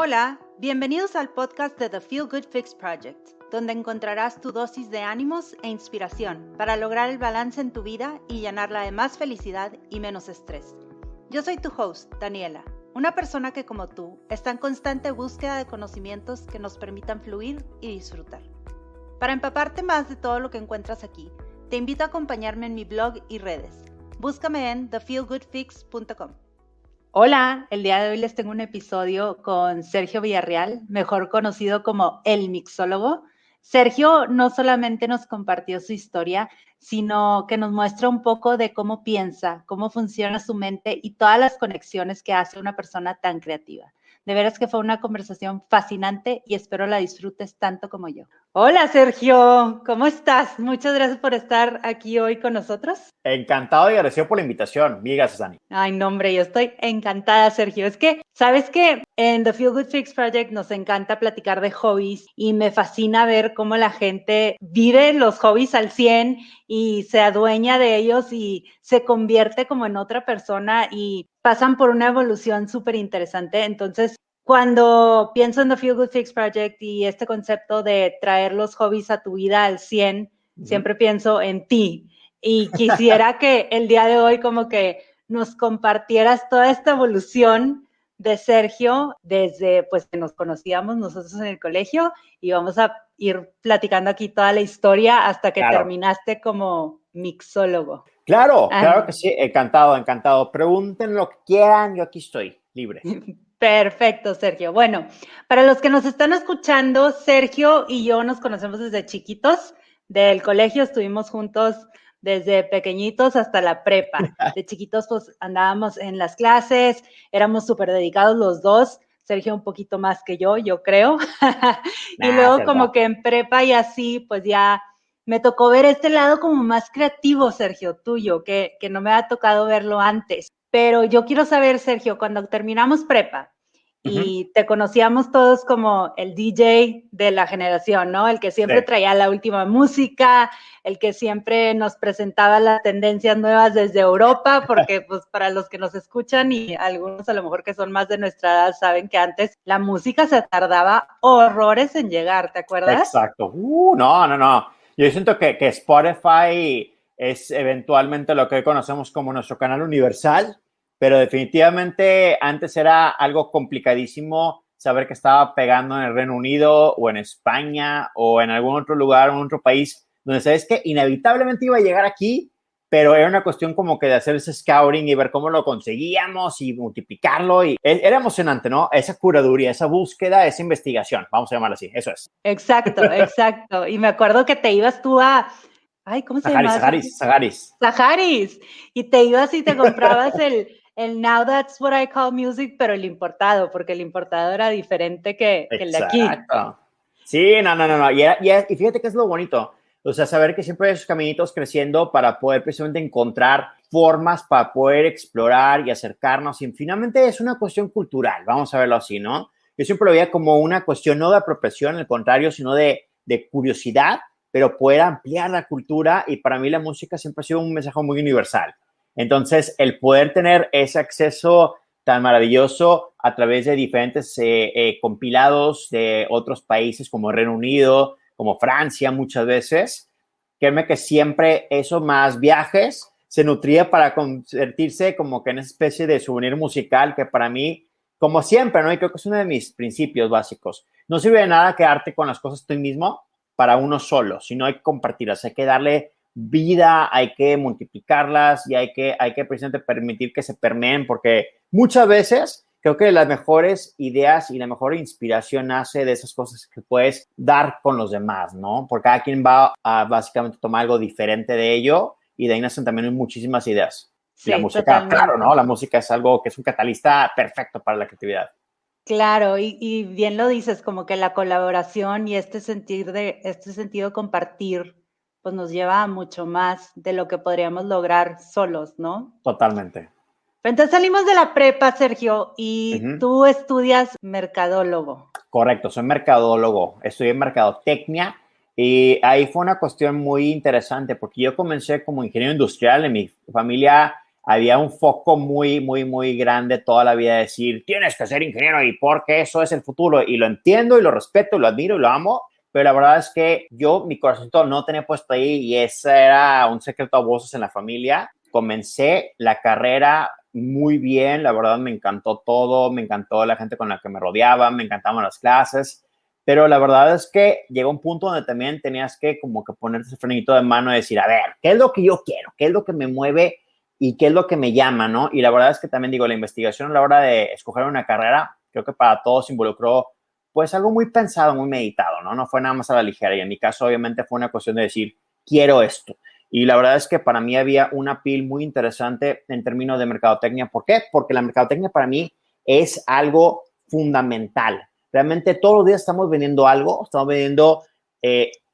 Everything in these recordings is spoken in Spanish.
Hola, bienvenidos al podcast de The Feel Good Fix Project, donde encontrarás tu dosis de ánimos e inspiración para lograr el balance en tu vida y llenarla de más felicidad y menos estrés. Yo soy tu host, Daniela, una persona que como tú está en constante búsqueda de conocimientos que nos permitan fluir y disfrutar. Para empaparte más de todo lo que encuentras aquí, te invito a acompañarme en mi blog y redes. Búscame en thefeelgoodfix.com. Hola, el día de hoy les tengo un episodio con Sergio Villarreal, mejor conocido como El Mixólogo. Sergio no solamente nos compartió su historia, sino que nos muestra un poco de cómo piensa, cómo funciona su mente y todas las conexiones que hace una persona tan creativa. De veras que fue una conversación fascinante y espero la disfrutes tanto como yo. Hola Sergio, ¿cómo estás? Muchas gracias por estar aquí hoy con nosotros. Encantado y agradecido por la invitación. Mil gracias, Dani. Ay, no, hombre, yo estoy encantada, Sergio. Es que, ¿sabes qué? En The Feel Good Fix Project nos encanta platicar de hobbies y me fascina ver cómo la gente vive los hobbies al 100 y se adueña de ellos y se convierte como en otra persona y pasan por una evolución súper interesante. Entonces, cuando pienso en The Feel Good Fix Project y este concepto de traer los hobbies a tu vida al 100, siempre pienso en ti. Y quisiera que el día de hoy como que nos compartieras toda esta evolución de Sergio desde pues que nos conocíamos nosotros en el colegio y vamos a ir platicando aquí toda la historia hasta que terminaste como mixólogo. Claro que sí, encantado. Pregunten lo que quieran, yo aquí estoy, libre. Perfecto, Sergio. Bueno, para los que nos están escuchando, Sergio y yo nos conocemos desde chiquitos, del colegio estuvimos juntos desde pequeñitos hasta la prepa. De chiquitos pues andábamos en las clases, éramos súper dedicados los dos, Sergio un poquito más que yo creo. Y luego como que en prepa y así, pues ya me tocó ver este lado como más creativo, Sergio, tuyo, que no me ha tocado verlo antes. Pero yo quiero saber, Sergio, cuando terminamos prepa y te conocíamos todos como el DJ de la generación, ¿no? El que siempre traía la última música, el que siempre nos presentaba las tendencias nuevas desde Europa, porque pues para los que nos escuchan y algunos a lo mejor que son más de nuestra edad saben que antes la música se tardaba horrores en llegar, ¿te acuerdas? Exacto. No. Yo siento que Spotify es eventualmente lo que hoy conocemos como nuestro canal universal, pero definitivamente antes era algo complicadísimo saber que estaba pegando en el Reino Unido o en España o en algún otro lugar o en otro país donde sabes que inevitablemente iba a llegar aquí, pero era una cuestión como que de hacer ese scouting y ver cómo lo conseguíamos y multiplicarlo. Y era emocionante, ¿no? Esa curaduría, esa búsqueda, esa investigación, vamos a llamarlo así, eso es. Exacto. Y me acuerdo que te ibas tú a, ay, ¿cómo se llama? Saharis. Y te ibas y te comprabas el Now That's What I Call Music, pero el importado, porque el importado era diferente que el de aquí. Exacto. Sí, no. Y fíjate que es lo bonito. O sea, saber que siempre hay esos caminitos creciendo para poder precisamente encontrar formas para poder explorar y acercarnos. Y finalmente es una cuestión cultural, vamos a verlo así, ¿no? Yo siempre lo veía como una cuestión no de apropiación, al contrario, sino de curiosidad, pero poder ampliar la cultura. Y para mí la música siempre ha sido un mensaje muy universal. Entonces, el poder tener ese acceso tan maravilloso a través de diferentes compilados de otros países como Reino Unido, como Francia muchas veces, créeme que siempre eso más viajes se nutría para convertirse como que en esa especie de souvenir musical que para mí, como siempre, ¿no? Y creo que es uno de mis principios básicos. No sirve de nada quedarte con las cosas tú mismo para uno solo, sino hay que compartirlas, hay que darle vida, hay que multiplicarlas y hay que precisamente permitir que se permeen, porque muchas veces creo que las mejores ideas y la mejor inspiración nace de esas cosas que puedes dar con los demás, ¿no? Porque cada quien va a básicamente tomar algo diferente de ello y de ahí nacen también muchísimas ideas. Sí, y la música, totalmente. claro, ¿no? La música es algo que es un catalista perfecto para la creatividad. Claro, y bien lo dices, como que la colaboración y este sentido de compartir, pues nos lleva a mucho más de lo que podríamos lograr solos, ¿no? Totalmente. Entonces salimos de la prepa, Sergio, y tú estudias mercadólogo. Correcto, soy mercadólogo, estudié mercadotecnia y ahí fue una cuestión muy interesante porque yo comencé como ingeniero industrial. En mi familia había un foco muy, muy, muy grande toda la vida de decir, tienes que ser ingeniero y porque eso es el futuro. Y lo entiendo y lo respeto, y lo admiro y lo amo, pero la verdad es que yo, mi corazoncito no tenía puesto ahí y ese era un secreto a voces en la familia. Comencé la carrera muy bien, la verdad me encantó todo, me encantó la gente con la que me rodeaba, me encantaban las clases, pero la verdad es que llegó un punto donde también tenías que como que ponerte ese frenito de mano y decir, a ver, ¿qué es lo que yo quiero? ¿Qué es lo que me mueve? ¿Y qué es lo que me llama, no? Y la verdad es que también digo, la investigación a la hora de escoger una carrera, creo que para todos involucró pues algo muy pensado, muy meditado, ¿no? No fue nada más a la ligera. Y en mi caso, obviamente, fue una cuestión de decir, quiero esto. Y la verdad es que para mí había una pil muy interesante en términos de mercadotecnia. ¿Por qué? Porque la mercadotecnia para mí es algo fundamental. Realmente todos los días estamos vendiendo algo, estamos vendiendo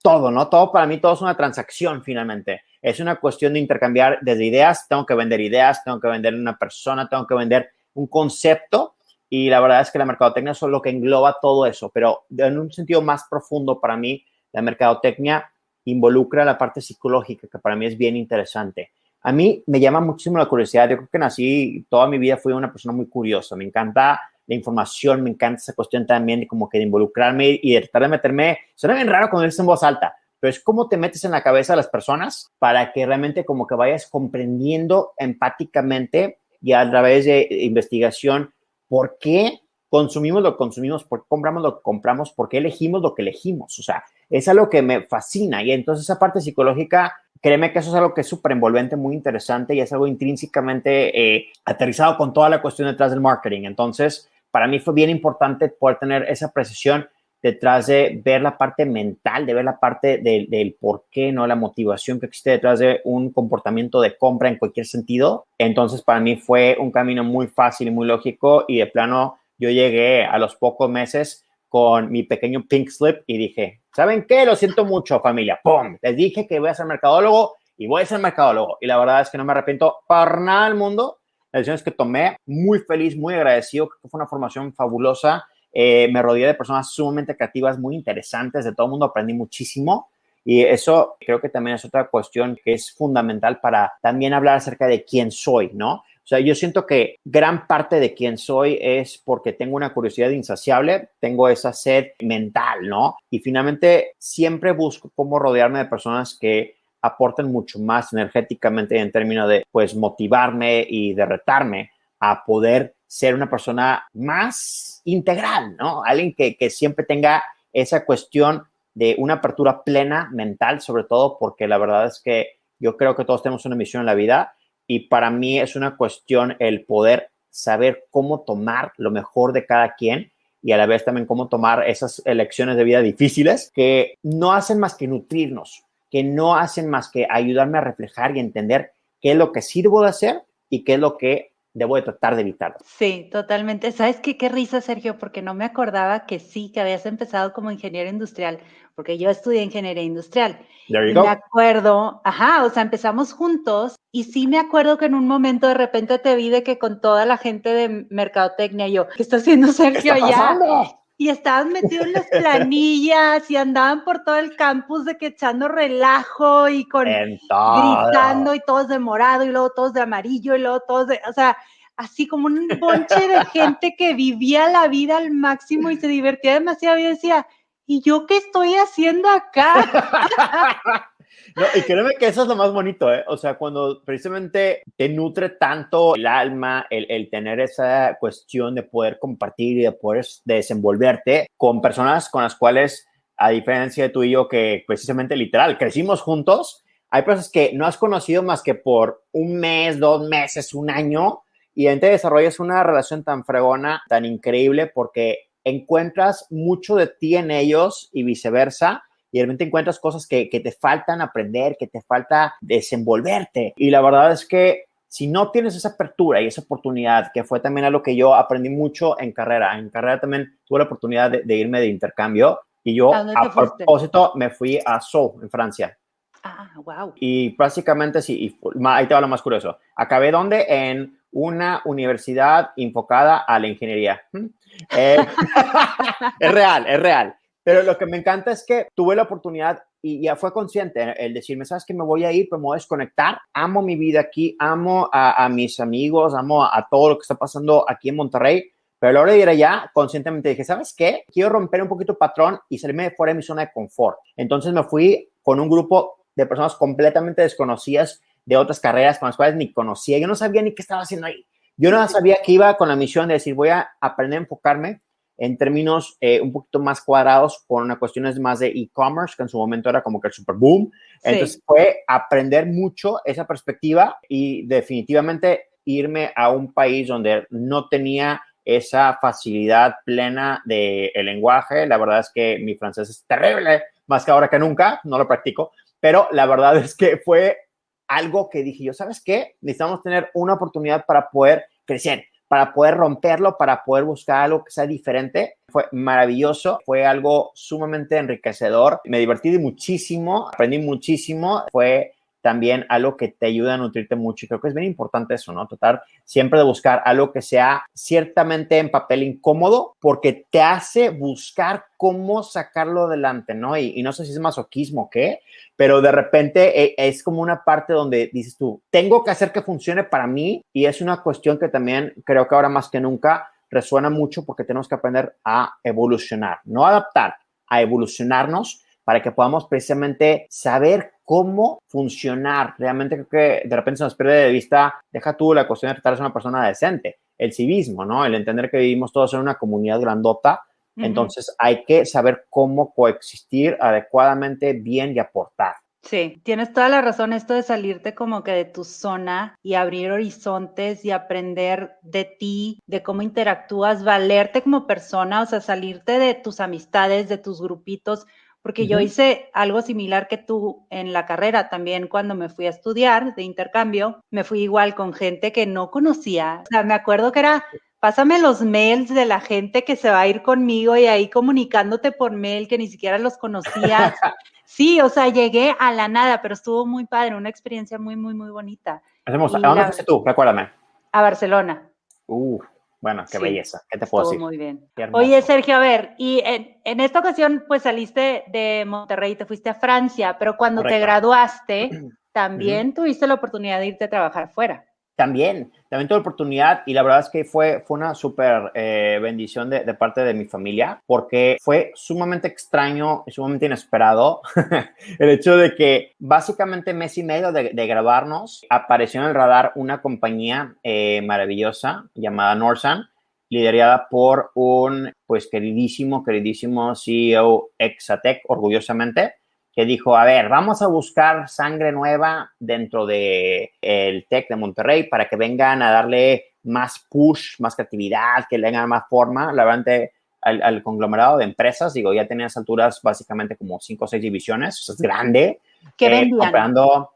todo, ¿no? Todo para mí, todo es una transacción finalmente. Es una cuestión de intercambiar desde ideas, tengo que vender ideas, tengo que vender una persona, tengo que vender un concepto. Y la verdad es que la mercadotecnia es lo que engloba todo eso, pero en un sentido más profundo para mí, la mercadotecnia involucra la parte psicológica, que para mí es bien interesante. A mí me llama muchísimo la curiosidad. Yo creo que nací, toda mi vida fui una persona muy curiosa. Me encanta la información, me encanta esa cuestión también de como que de involucrarme y de tratar de meterme. Suena bien raro cuando dices en voz alta, pero es cómo te metes en la cabeza de las personas para que realmente como que vayas comprendiendo empáticamente y a través de investigación por qué consumimos lo que consumimos, por qué compramos lo que compramos, por qué elegimos lo que elegimos. O sea, es algo que me fascina y entonces esa parte psicológica, créeme que eso es algo que es súper envolvente, muy interesante y es algo intrínsecamente aterrizado con toda la cuestión detrás del marketing. Entonces, para mí fue bien importante poder tener esa precisión detrás de ver la parte mental, de ver la parte del por qué, ¿no? La motivación que existe detrás de un comportamiento de compra en cualquier sentido. Entonces, para mí fue un camino muy fácil y muy lógico y de plano yo llegué a los pocos meses con mi pequeño pink slip y dije, ¿saben qué? Lo siento mucho, familia. ¡Pum! Les dije que voy a ser mercadólogo y voy a ser mercadólogo. Y la verdad es que no me arrepiento para nada del mundo. Las decisiones que tomé, muy feliz, muy agradecido. Creo que fue una formación fabulosa. Me rodeé de personas sumamente creativas, muy interesantes. De todo el mundo aprendí muchísimo. Y eso creo que también es otra cuestión que es fundamental para también hablar acerca de quién soy, ¿no? O sea, yo siento que gran parte de quién soy es porque tengo una curiosidad insaciable, tengo esa sed mental, ¿no? Y finalmente siempre busco cómo rodearme de personas que aporten mucho más energéticamente en términos de, pues, motivarme y de retarme a poder ser una persona más integral, ¿no? Alguien que siempre tenga esa cuestión de una apertura plena mental, sobre todo porque la verdad es que yo creo que todos tenemos una misión en la vida y para mí es una cuestión el poder saber cómo tomar lo mejor de cada quien y a la vez también cómo tomar esas elecciones de vida difíciles que no hacen más que nutrirnos, que no hacen más que ayudarme a reflejar y entender qué es lo que sirvo de hacer y qué es lo que debo de tratar de evitar. Sí, totalmente. ¿Sabes qué? Qué risa, Sergio, porque no me acordaba que sí, que habías empezado como ingeniero industrial, porque yo estudié ingeniería industrial. There you Y me go. acuerdo, ajá, o sea, empezamos juntos y sí me acuerdo que en un momento de repente te vi de que con toda la gente de mercadotecnia, yo, ¿qué está haciendo ¿Qué Sergio está allá? pasando? Y estaban metidos en las planillas y andaban por todo el campus de que echando relajo y con En todo. gritando y todos de morado y luego todos de amarillo y luego todos de, o sea, así como un bonche de gente que vivía la vida al máximo y se divertía demasiado y decía, ¿y yo qué estoy haciendo acá? No, y créeme que eso es lo más bonito, ¿eh? O sea, cuando precisamente te nutre tanto el alma, el tener esa cuestión de poder compartir y de poder desenvolverte con personas con las cuales, a diferencia de tú y yo, que precisamente literal, crecimos juntos, hay personas que no has conocido más que por un mes, 2 meses, un año, y entonces desarrollas una relación tan fregona, tan increíble, porque encuentras mucho de ti en ellos y viceversa, y de repente encuentras cosas que te faltan aprender, que te falta desenvolverte. Y la verdad es que si no tienes esa apertura y esa oportunidad, que fue también algo que yo aprendí mucho en carrera también tuve la oportunidad de irme de intercambio y ¿A yo dónde te a fuiste? propósito me fui a Sceaux, en Francia. Ah, wow. Y básicamente, sí, ahí te va lo más curioso. Acabé donde en una universidad enfocada a la ingeniería. Eh, es real, es real. Pero lo que me encanta es que tuve la oportunidad y ya fue consciente el decirme, ¿sabes qué? Me voy a ir, pues me voy a desconectar. Amo mi vida aquí, amo a mis amigos, amo a todo lo que está pasando aquí en Monterrey. Pero a la hora de ir allá, conscientemente dije, ¿sabes qué? Quiero romper un poquito el patrón y salirme de fuera de mi zona de confort. Entonces me fui con un grupo de personas completamente desconocidas de otras carreras con las cuales ni conocía. Yo no sabía ni qué estaba haciendo ahí. Yo no sabía que iba con la misión de decir, voy a aprender a enfocarme en términos un poquito más cuadrados con una cuestiones más de e-commerce, que en su momento era como que el super boom. Sí. Entonces fue aprender mucho esa perspectiva y definitivamente irme a un país donde no tenía esa facilidad plena del lenguaje. La verdad es que mi francés es terrible, más que ahora que nunca, no lo practico, pero la verdad es que fue algo que dije yo, ¿sabes qué? Necesitamos tener una oportunidad para poder crecer, para poder romperlo, para poder buscar algo que sea diferente. Fue maravilloso, fue algo sumamente enriquecedor. Me divertí muchísimo, aprendí muchísimo. Fue también algo que te ayuda a nutrirte mucho y creo que es bien importante eso, ¿no? Tratar siempre de buscar algo que sea ciertamente en papel incómodo porque te hace buscar cómo sacarlo adelante, ¿no? Y no sé si es masoquismo o qué, pero de repente es como una parte donde dices tú, tengo que hacer que funcione para mí y es una cuestión que también creo que ahora más que nunca resuena mucho porque tenemos que aprender a evolucionar, no adaptar, a evolucionarnos para que podamos precisamente saber cómo funcionar. Realmente creo que de repente se nos pierde de vista, deja tú la cuestión de tratar de ser una persona decente, el civismo, ¿no? El entender que vivimos todos en una comunidad grandota, entonces hay que saber cómo coexistir adecuadamente, bien y aportar. Sí, tienes toda la razón, esto de salirte como que de tu zona y abrir horizontes y aprender de ti, de cómo interactúas, valerte como persona, o sea, salirte de tus amistades, de tus grupitos, porque yo hice algo similar que tú en la carrera también cuando me fui a estudiar de intercambio, me fui igual con gente que no conocía, o sea, me acuerdo que era, pásame los mails de la gente que se va a ir conmigo y ahí comunicándote por mail que ni siquiera los conocías. Sí, o sea, llegué a la nada, pero estuvo muy padre, una experiencia muy, muy, muy bonita. ¿A dónde fuiste tú? Recuérdame. A Barcelona. Bueno, qué belleza. ¿Qué te puedo decir? Muy bien. Oye, Sergio, a ver, y en esta ocasión, pues saliste de Monterrey y te fuiste a Francia, pero cuando te graduaste, también tuviste la oportunidad de irte a trabajar fuera. También tuve la oportunidad y la verdad es que fue una súper bendición de parte de mi familia porque fue sumamente extraño y sumamente inesperado el hecho de que básicamente mes y medio de grabarnos apareció en el radar una compañía maravillosa llamada Norsan, liderada por un pues queridísimo CEO Exatec, orgullosamente, que dijo, a ver, vamos a buscar sangre nueva dentro del TEC de Monterrey para que vengan a darle más push, más creatividad, que le den más forma, la verdad, al conglomerado de empresas. Digo, ya tenía a esas alturas básicamente como 5 o 6 divisiones, o sea, es grande. ¿Qué vendían? Comprando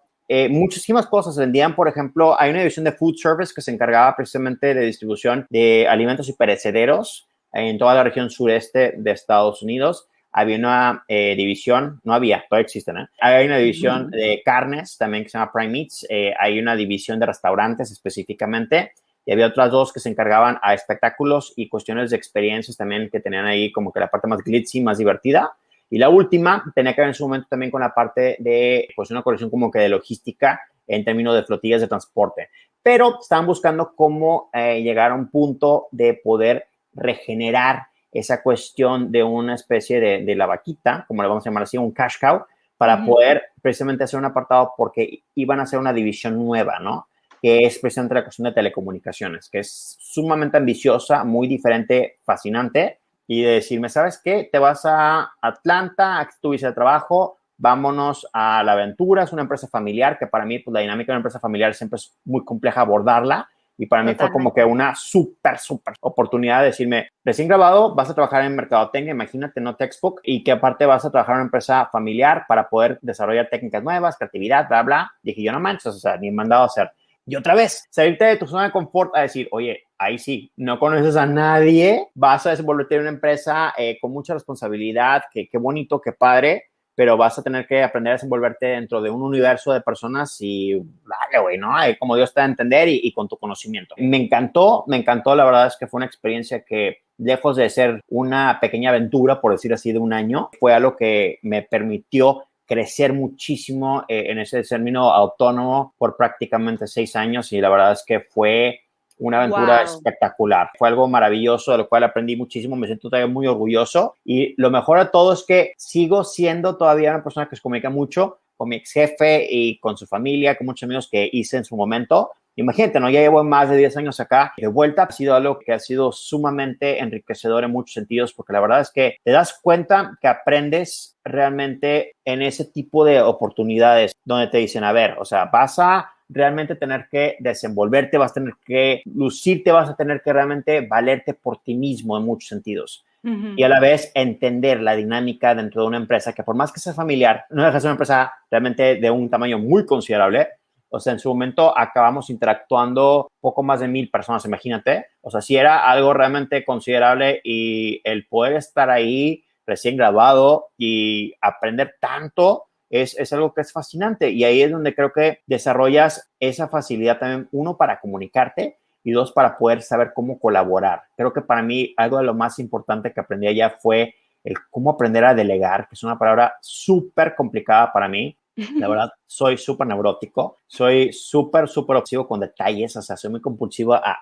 muchísimas cosas. Vendían, por ejemplo, hay una división de food service que se encargaba precisamente de distribución de alimentos y perecederos en toda la región sureste de Estados Unidos. Había una división, no había, todavía existen, Hay una división de carnes también que se llama Prime Meats, hay una división de restaurantes específicamente, y había otras dos que se encargaban a espectáculos y cuestiones de experiencias también que tenían ahí como que la parte más glitzy, más divertida. Y la última tenía que ver en su momento también con la parte de, pues, una colección como que de logística en términos de flotillas de transporte. Pero estaban buscando cómo llegar a un punto de poder regenerar esa cuestión de una especie de la vaquita, como le vamos a llamar así, un cash cow, para poder precisamente hacer un apartado porque iban a hacer una división nueva, ¿no? Que es precisamente la cuestión de telecomunicaciones, que es sumamente ambiciosa, muy diferente, fascinante, y de decirme, ¿sabes qué? Te vas a Atlanta, aquí tu visa de trabajo, vámonos a La Aventura, es una empresa familiar, que para mí, pues la dinámica de una empresa familiar siempre es muy compleja abordarla, y para mí fue como que una súper oportunidad de decirme, recién grabado, vas a trabajar en mercadotecnia, imagínate, no textbook, y que aparte vas a trabajar en una empresa familiar para poder desarrollar técnicas nuevas, creatividad, bla, bla. Dije, yo no manches, o sea, ni mandado a hacer. Y otra vez, salirte de tu zona de confort a decir, oye, ahí sí, no conoces a nadie, vas a desenvolverte en una empresa con mucha responsabilidad, qué bonito, qué padre, pero vas a tener que aprender a desenvolverte dentro de un universo de personas y dale, güey, ¿no? Como Dios te da a entender y con tu conocimiento. Me encantó, la verdad es que fue una experiencia que, lejos de ser una pequeña aventura, por decir así, de un año, fue algo que me permitió crecer muchísimo en ese término autónomo por prácticamente 6 años y la verdad es que fue una aventura espectacular. Fue algo maravilloso, de lo cual aprendí muchísimo, me siento todavía muy orgulloso y lo mejor de todo es que sigo siendo todavía una persona que se comunica mucho con mi ex jefe y con su familia, con muchos amigos que hice en su momento. Imagínate, ¿no? Ya llevo más de 10 años acá de vuelta. Ha sido algo que ha sido sumamente enriquecedor en muchos sentidos porque la verdad es que te das cuenta que aprendes realmente en ese tipo de oportunidades donde te dicen, a ver, o sea, vas a realmente tener que desenvolverte, vas a tener que lucirte, vas a tener que realmente valerte por ti mismo en muchos sentidos. Y a la vez entender la dinámica dentro de una empresa que por más que sea familiar, no deja de ser una empresa realmente de un tamaño muy considerable. O sea, en su momento acabamos interactuando poco más de 1,000 personas, imagínate. O sea, sí era algo realmente considerable y el poder estar ahí recién graduado y aprender tanto es algo que es fascinante. Y ahí es donde creo que desarrollas esa facilidad también, uno, para comunicarte y dos, para poder saber cómo colaborar. Creo que para mí algo de lo más importante que aprendí allá fue el cómo aprender a delegar, que es una palabra súper complicada para mí. La verdad, soy súper neurótico, soy súper obsesivo con detalles, o sea, soy muy compulsivo a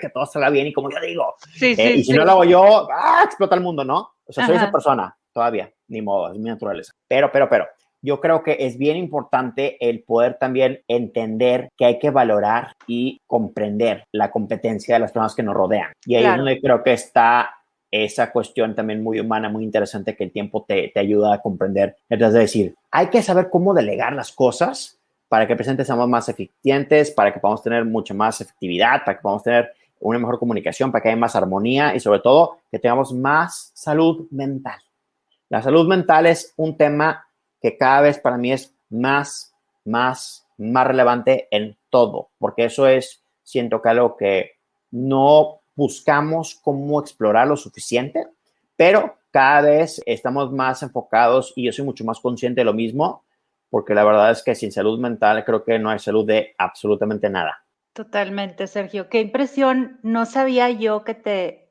que todo salga bien y como yo digo. Y si no lo hago yo, explota el mundo, ¿no? O sea, soy esa persona todavía, ni modo, es mi naturaleza. Pero, yo creo que es bien importante el poder también entender que hay que valorar y comprender la competencia de las personas que nos rodean. Y ahí es donde creo que está esa cuestión también muy humana, muy interesante que el tiempo te ayuda a comprender. Es decir, hay que saber cómo delegar las cosas para que el presente seamos más eficientes, para que podamos tener mucha más efectividad, para que podamos tener una mejor comunicación, para que haya más armonía y sobre todo que tengamos más salud mental. La salud mental es un tema que cada vez para mí es más relevante en todo, porque eso es, siento que algo que no buscamos cómo explorar lo suficiente, pero cada vez estamos más enfocados y yo soy mucho más consciente de lo mismo, porque la verdad es que sin salud mental creo que no hay salud de absolutamente nada. Totalmente, Sergio. Qué impresión. No sabía yo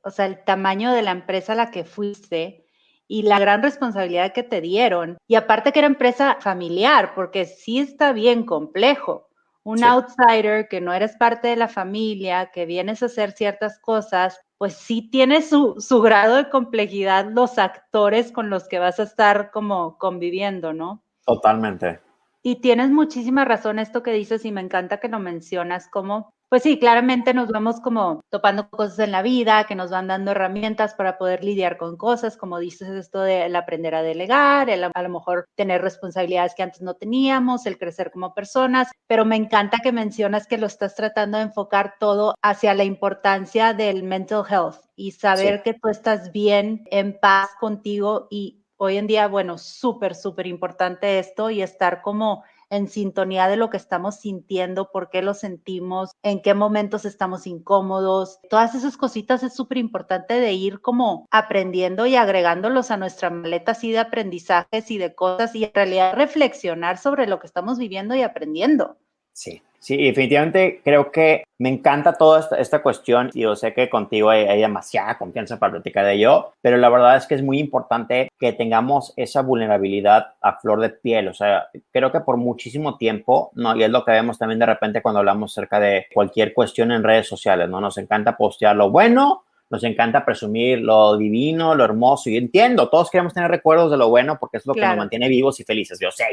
o sea, el tamaño de la empresa a la que fuiste y la gran responsabilidad que te dieron. Y aparte que era empresa familiar, porque sí está bien complejo. Un outsider que no eres parte de la familia, que vienes a hacer ciertas cosas, pues sí tiene su grado de complejidad los actores con los que vas a estar como conviviendo, ¿no? Totalmente. Y tienes muchísima razón esto que dices y me encanta que lo mencionas como, pues sí, claramente nos vamos como topando cosas en la vida que nos van dando herramientas para poder lidiar con cosas, como dices esto del aprender a delegar, a lo mejor tener responsabilidades que antes no teníamos, el crecer como personas, pero me encanta que mencionas que lo estás tratando de enfocar todo hacia la importancia del mental health y saber que tú estás bien, en paz contigo y hoy en día, bueno, súper importante esto y estar como en sintonía de lo que estamos sintiendo, por qué lo sentimos, en qué momentos estamos incómodos. Todas esas cositas es súper importante de ir como aprendiendo y agregándolos a nuestra maleta así de aprendizajes y de cosas y en realidad reflexionar sobre lo que estamos viviendo y aprendiendo. Sí, definitivamente creo que me encanta toda esta cuestión y yo sé que contigo hay demasiada confianza para platicar de ello, pero la verdad es que es muy importante que tengamos esa vulnerabilidad a flor de piel. O sea, creo que por muchísimo tiempo, ¿no? Y es lo que vemos también de repente cuando hablamos acerca de cualquier cuestión en redes sociales, ¿no? Nos encanta postear lo bueno, nos encanta presumir lo divino, lo hermoso. Y entiendo, todos queremos tener recuerdos de lo bueno porque es lo que nos mantiene vivos y felices. Yo sé.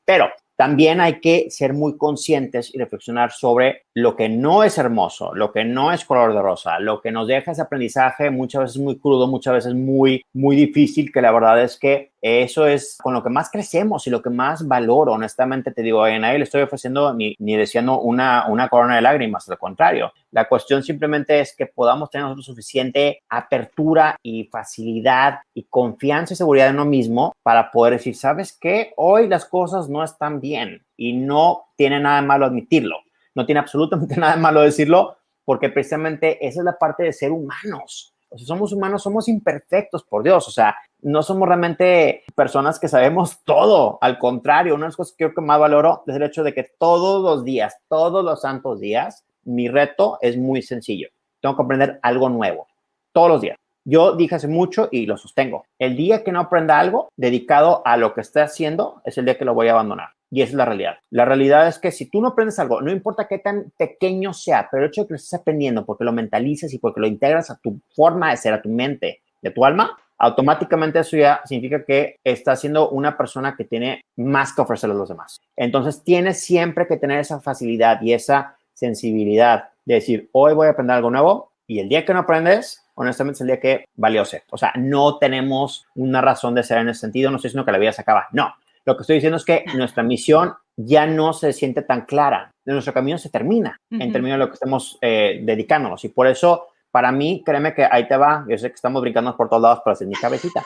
Pero también hay que ser muy conscientes y reflexionar sobre lo que no es hermoso, lo que no es color de rosa, lo que nos deja ese aprendizaje muchas veces muy crudo, muchas veces muy difícil, que la verdad es que eso es con lo que más crecemos y lo que más valoro. Honestamente te digo, a nadie le estoy ofreciendo ni deseando una corona de lágrimas, al contrario. La cuestión simplemente es que podamos tener nosotros suficiente apertura y facilidad y confianza y seguridad en uno mismo para poder decir, ¿sabes qué? Hoy las cosas no están bien y no tiene nada de malo admitirlo. No tiene absolutamente nada de malo decirlo porque precisamente esa es la parte de ser humanos. O sea, somos humanos, somos imperfectos, por Dios. O sea, no somos realmente personas que sabemos todo. Al contrario, una de las cosas que creo que más valoro es el hecho de que todos los días, todos los santos días, mi reto es muy sencillo. Tengo que aprender algo nuevo, todos los días. Yo dije hace mucho y lo sostengo. El día que no aprenda algo dedicado a lo que esté haciendo es el día que lo voy a abandonar. Y esa es la realidad. La realidad es que si tú no aprendes algo, no importa qué tan pequeño sea, pero el hecho de que lo estés aprendiendo porque lo mentalizas y porque lo integras a tu forma de ser, a tu mente, de tu alma, automáticamente eso ya significa que estás siendo una persona que tiene más que ofrecerle a los demás. Entonces tienes siempre que tener esa facilidad y esa sensibilidad de decir, hoy voy a aprender algo nuevo y el día que no aprendes, honestamente es el día que valió ser. O sea, no tenemos una razón de ser en ese sentido. No estoy diciendo que la vida se acaba. No. Lo que estoy diciendo es que nuestra misión ya no se siente tan clara. Nuestro camino se termina en términos de lo que estamos dedicándonos. Y por eso, para mí, créeme que ahí te va. Yo sé que estamos brincando por todos lados para hacer mi cabecita.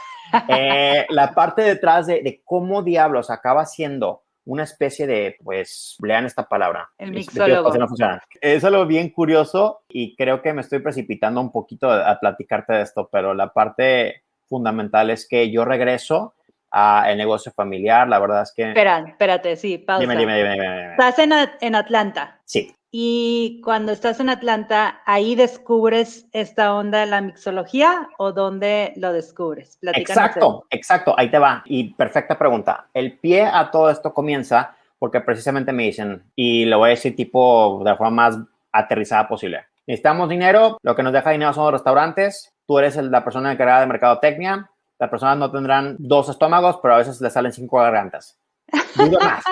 La parte detrás de cómo diablos acaba siendo una especie de, pues, lean esta palabra. El mixólogo. Es algo bien curioso y creo que me estoy precipitando un poquito a platicarte de esto, pero la parte fundamental es que yo regreso al negocio familiar. La verdad es que... Espérate, sí, pausa. Dime. Estás en Atlanta. Sí. Y cuando estás en Atlanta, ¿ahí descubres esta onda de la mixología o dónde lo descubres? Exacto, ahí te va. Y perfecta pregunta. El pie a todo esto comienza porque precisamente me dicen, y lo voy a decir tipo de la forma más aterrizada posible. Necesitamos dinero, lo que nos deja dinero son los restaurantes, tú eres la persona encargada de mercadotecnia, las personas no tendrán 2 estómagos, pero a veces les salen 5 gargantas. Digo más.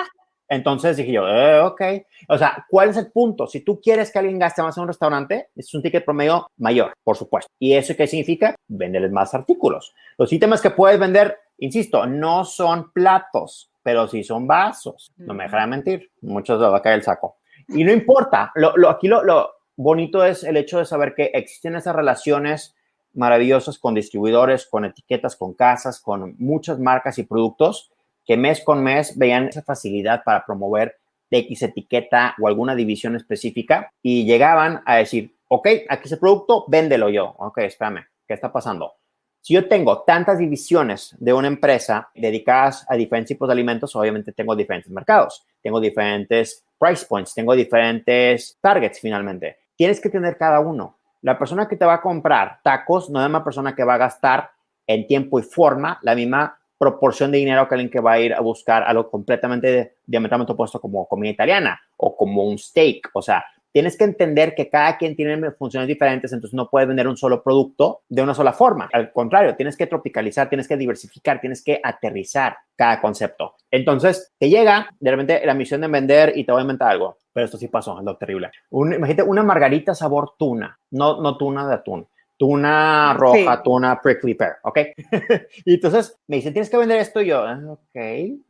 Entonces dije yo, ok. O sea, ¿cuál es el punto? Si tú quieres que alguien gaste más en un restaurante, es un ticket promedio mayor, por supuesto. ¿Y eso qué significa? Véndeles más artículos. Los ítems que puedes vender, insisto, no son platos, pero sí son vasos. No me dejarán mentir. Muchos les va a caer el saco. Y no importa. Aquí lo bonito es el hecho de saber que existen esas relaciones maravillosas con distribuidores, con etiquetas, con casas, con muchas marcas y productos que mes con mes veían esa facilidad para promover X etiqueta o alguna división específica y llegaban a decir, ok, aquí es el producto, véndelo yo. Ok, espérame, ¿qué está pasando? Si yo tengo tantas divisiones de una empresa dedicadas a diferentes tipos de alimentos, obviamente tengo diferentes mercados, tengo diferentes price points, tengo diferentes targets finalmente. Tienes que tener cada uno. La persona que te va a comprar tacos no es una persona que va a gastar en tiempo y forma la misma proporción de dinero que alguien que va a ir a buscar algo completamente diametralmente opuesto como comida italiana o como un steak. O sea, tienes que entender que cada quien tiene funciones diferentes, entonces no puedes vender un solo producto de una sola forma. Al contrario, tienes que tropicalizar, tienes que diversificar, tienes que aterrizar cada concepto. Entonces, te llega de repente la misión de vender y te voy a inventar algo, pero esto sí pasó, es lo terrible. Imagínate una margarita sabor tuna, no tuna de atún. Tuna roja, sí. Tuna prickly pear, ¿ok? Y entonces me dicen, tienes que vender esto. Y yo, ok,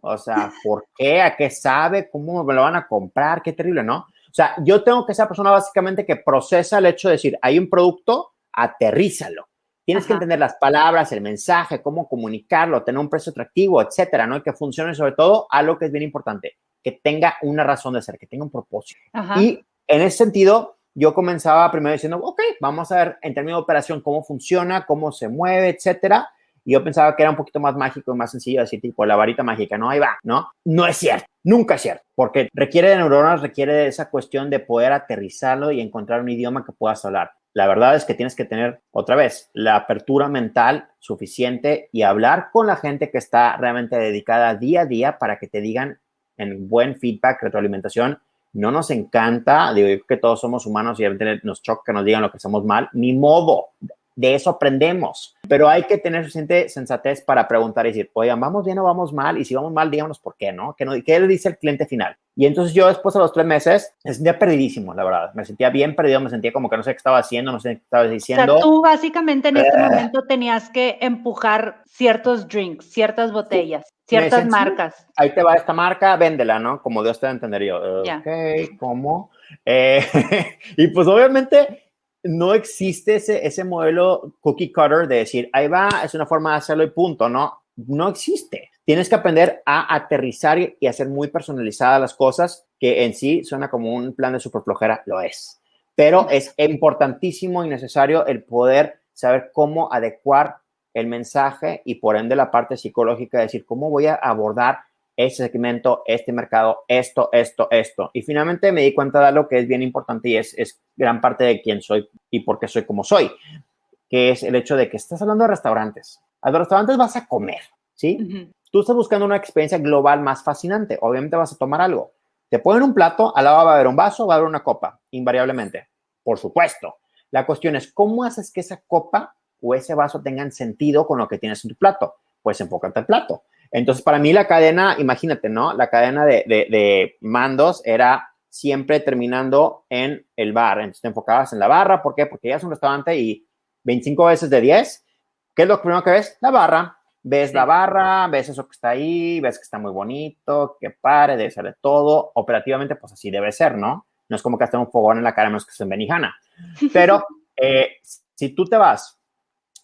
o sea, ¿por qué? ¿A qué sabe? ¿Cómo me lo van a comprar? Qué terrible, ¿no? O sea, yo tengo que ser persona básicamente que procesa el hecho de decir, hay un producto, aterrízalo. Tienes que entender las palabras, el mensaje, cómo comunicarlo, tener un precio atractivo, etcétera, ¿no? Y que funcione sobre todo algo que es bien importante, que tenga una razón de ser, que tenga un propósito. Y en ese sentido, yo comenzaba primero diciendo, ok, vamos a ver en términos de operación cómo funciona, cómo se mueve, etcétera. Y yo pensaba que era un poquito más mágico y más sencillo, así tipo la varita mágica, ¿no? Ahí va, ¿no? No es cierto, nunca es cierto, porque requiere de neuronas, requiere de esa cuestión de poder aterrizarlo y encontrar un idioma que puedas hablar. La verdad es que tienes que tener, otra vez, la apertura mental suficiente y hablar con la gente que está realmente dedicada día a día para que te digan en buen feedback, retroalimentación. No nos encanta, digo que todos somos humanos y nos choca que nos digan lo que hacemos mal, ni modo, de eso aprendemos, pero hay que tener suficiente sensatez para preguntar y decir, oigan, ¿vamos bien o vamos mal? Y si vamos mal, díganos por qué, ¿no? ¿Qué le dice el cliente final? Y entonces yo después de los 3 meses me sentía perdidísimo, la verdad, me sentía bien perdido, me sentía como que no sé qué estaba haciendo, no sé qué estaba diciendo. O sea, tú básicamente en este momento tenías que empujar ciertos drinks, ciertas botellas, ciertas marcas. Sí, ahí te va esta marca, véndela, ¿no? Como Dios te va a entender yo. Ok, ¿cómo? Y pues obviamente no existe ese modelo cookie cutter de decir, ahí va, es una forma de hacerlo y punto, ¿no? No existe. Tienes que aprender a aterrizar y hacer muy personalizadas las cosas, que en sí suena como un plan de superflojera, lo es. Pero es importantísimo y necesario el poder saber cómo adecuar el mensaje y por ende la parte psicológica de decir, ¿cómo voy a abordar este segmento, este mercado, esto? Y finalmente me di cuenta de algo que es bien importante y es gran parte de quién soy y por qué soy como soy. que es el hecho de que estás hablando de restaurantes. A los restaurantes vas a comer, ¿sí? Uh-huh. Tú estás buscando una experiencia global más fascinante. Obviamente vas a tomar algo. Te ponen un plato, al lado va a haber un vaso, va a haber una copa, invariablemente. Por supuesto. La cuestión es, ¿cómo haces que esa copa o ese vaso tengan sentido con lo que tienes en tu plato? Pues enfócate al plato. Entonces, para mí la cadena, imagínate, ¿no? La cadena de mandos era siempre terminando en el bar. Entonces, te enfocabas en la barra. ¿Por qué? Porque ya es un restaurante y 25 veces de 10, ¿qué es lo primero que ves? La barra. Ves la barra, ves eso que está ahí, ves que está muy bonito, que pare, debe ser de todo. Operativamente, pues así debe ser, ¿no? No es como que hasta un fogón en la cara, menos que esté en Benihana. Pero si tú te vas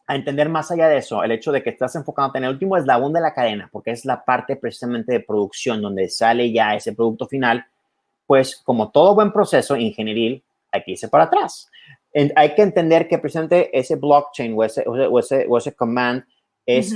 a entender más allá de eso, el hecho de que estás enfocándote en el último eslabón de la cadena, porque es la parte precisamente de producción donde sale ya ese producto final, pues como todo buen proceso ingenieril, hay que irse para atrás. Hay que entender que precisamente ese blockchain o ese command es,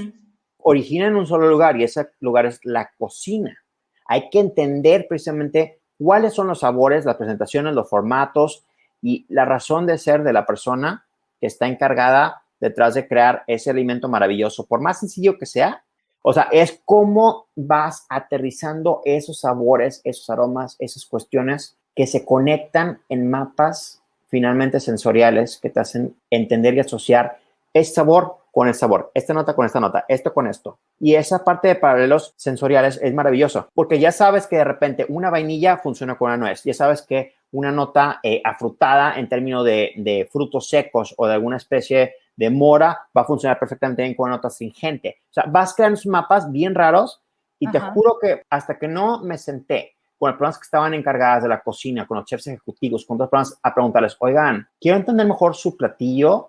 origina en un solo lugar y ese lugar es la cocina. Hay que entender precisamente cuáles son los sabores, las presentaciones, los formatos y la razón de ser de la persona que está encargada detrás de crear ese alimento maravilloso, por más sencillo que sea. O sea, es cómo vas aterrizando esos sabores, esos aromas, esas cuestiones que se conectan en mapas finalmente sensoriales que te hacen entender y asociar este sabor con el sabor, esta nota con esta nota, esto con esto. Y esa parte de paralelos sensoriales es maravilloso, porque ya sabes que de repente una vainilla funciona con una nuez, ya sabes que una nota afrutada en términos de frutos secos o de alguna especie de mora va a funcionar perfectamente bien con una nota astringente. O sea, vas creando mapas bien raros y te juro que hasta que no me senté con las personas que estaban encargadas de la cocina, con los chefs ejecutivos, con otras personas a preguntarles, oigan, quiero entender mejor su platillo.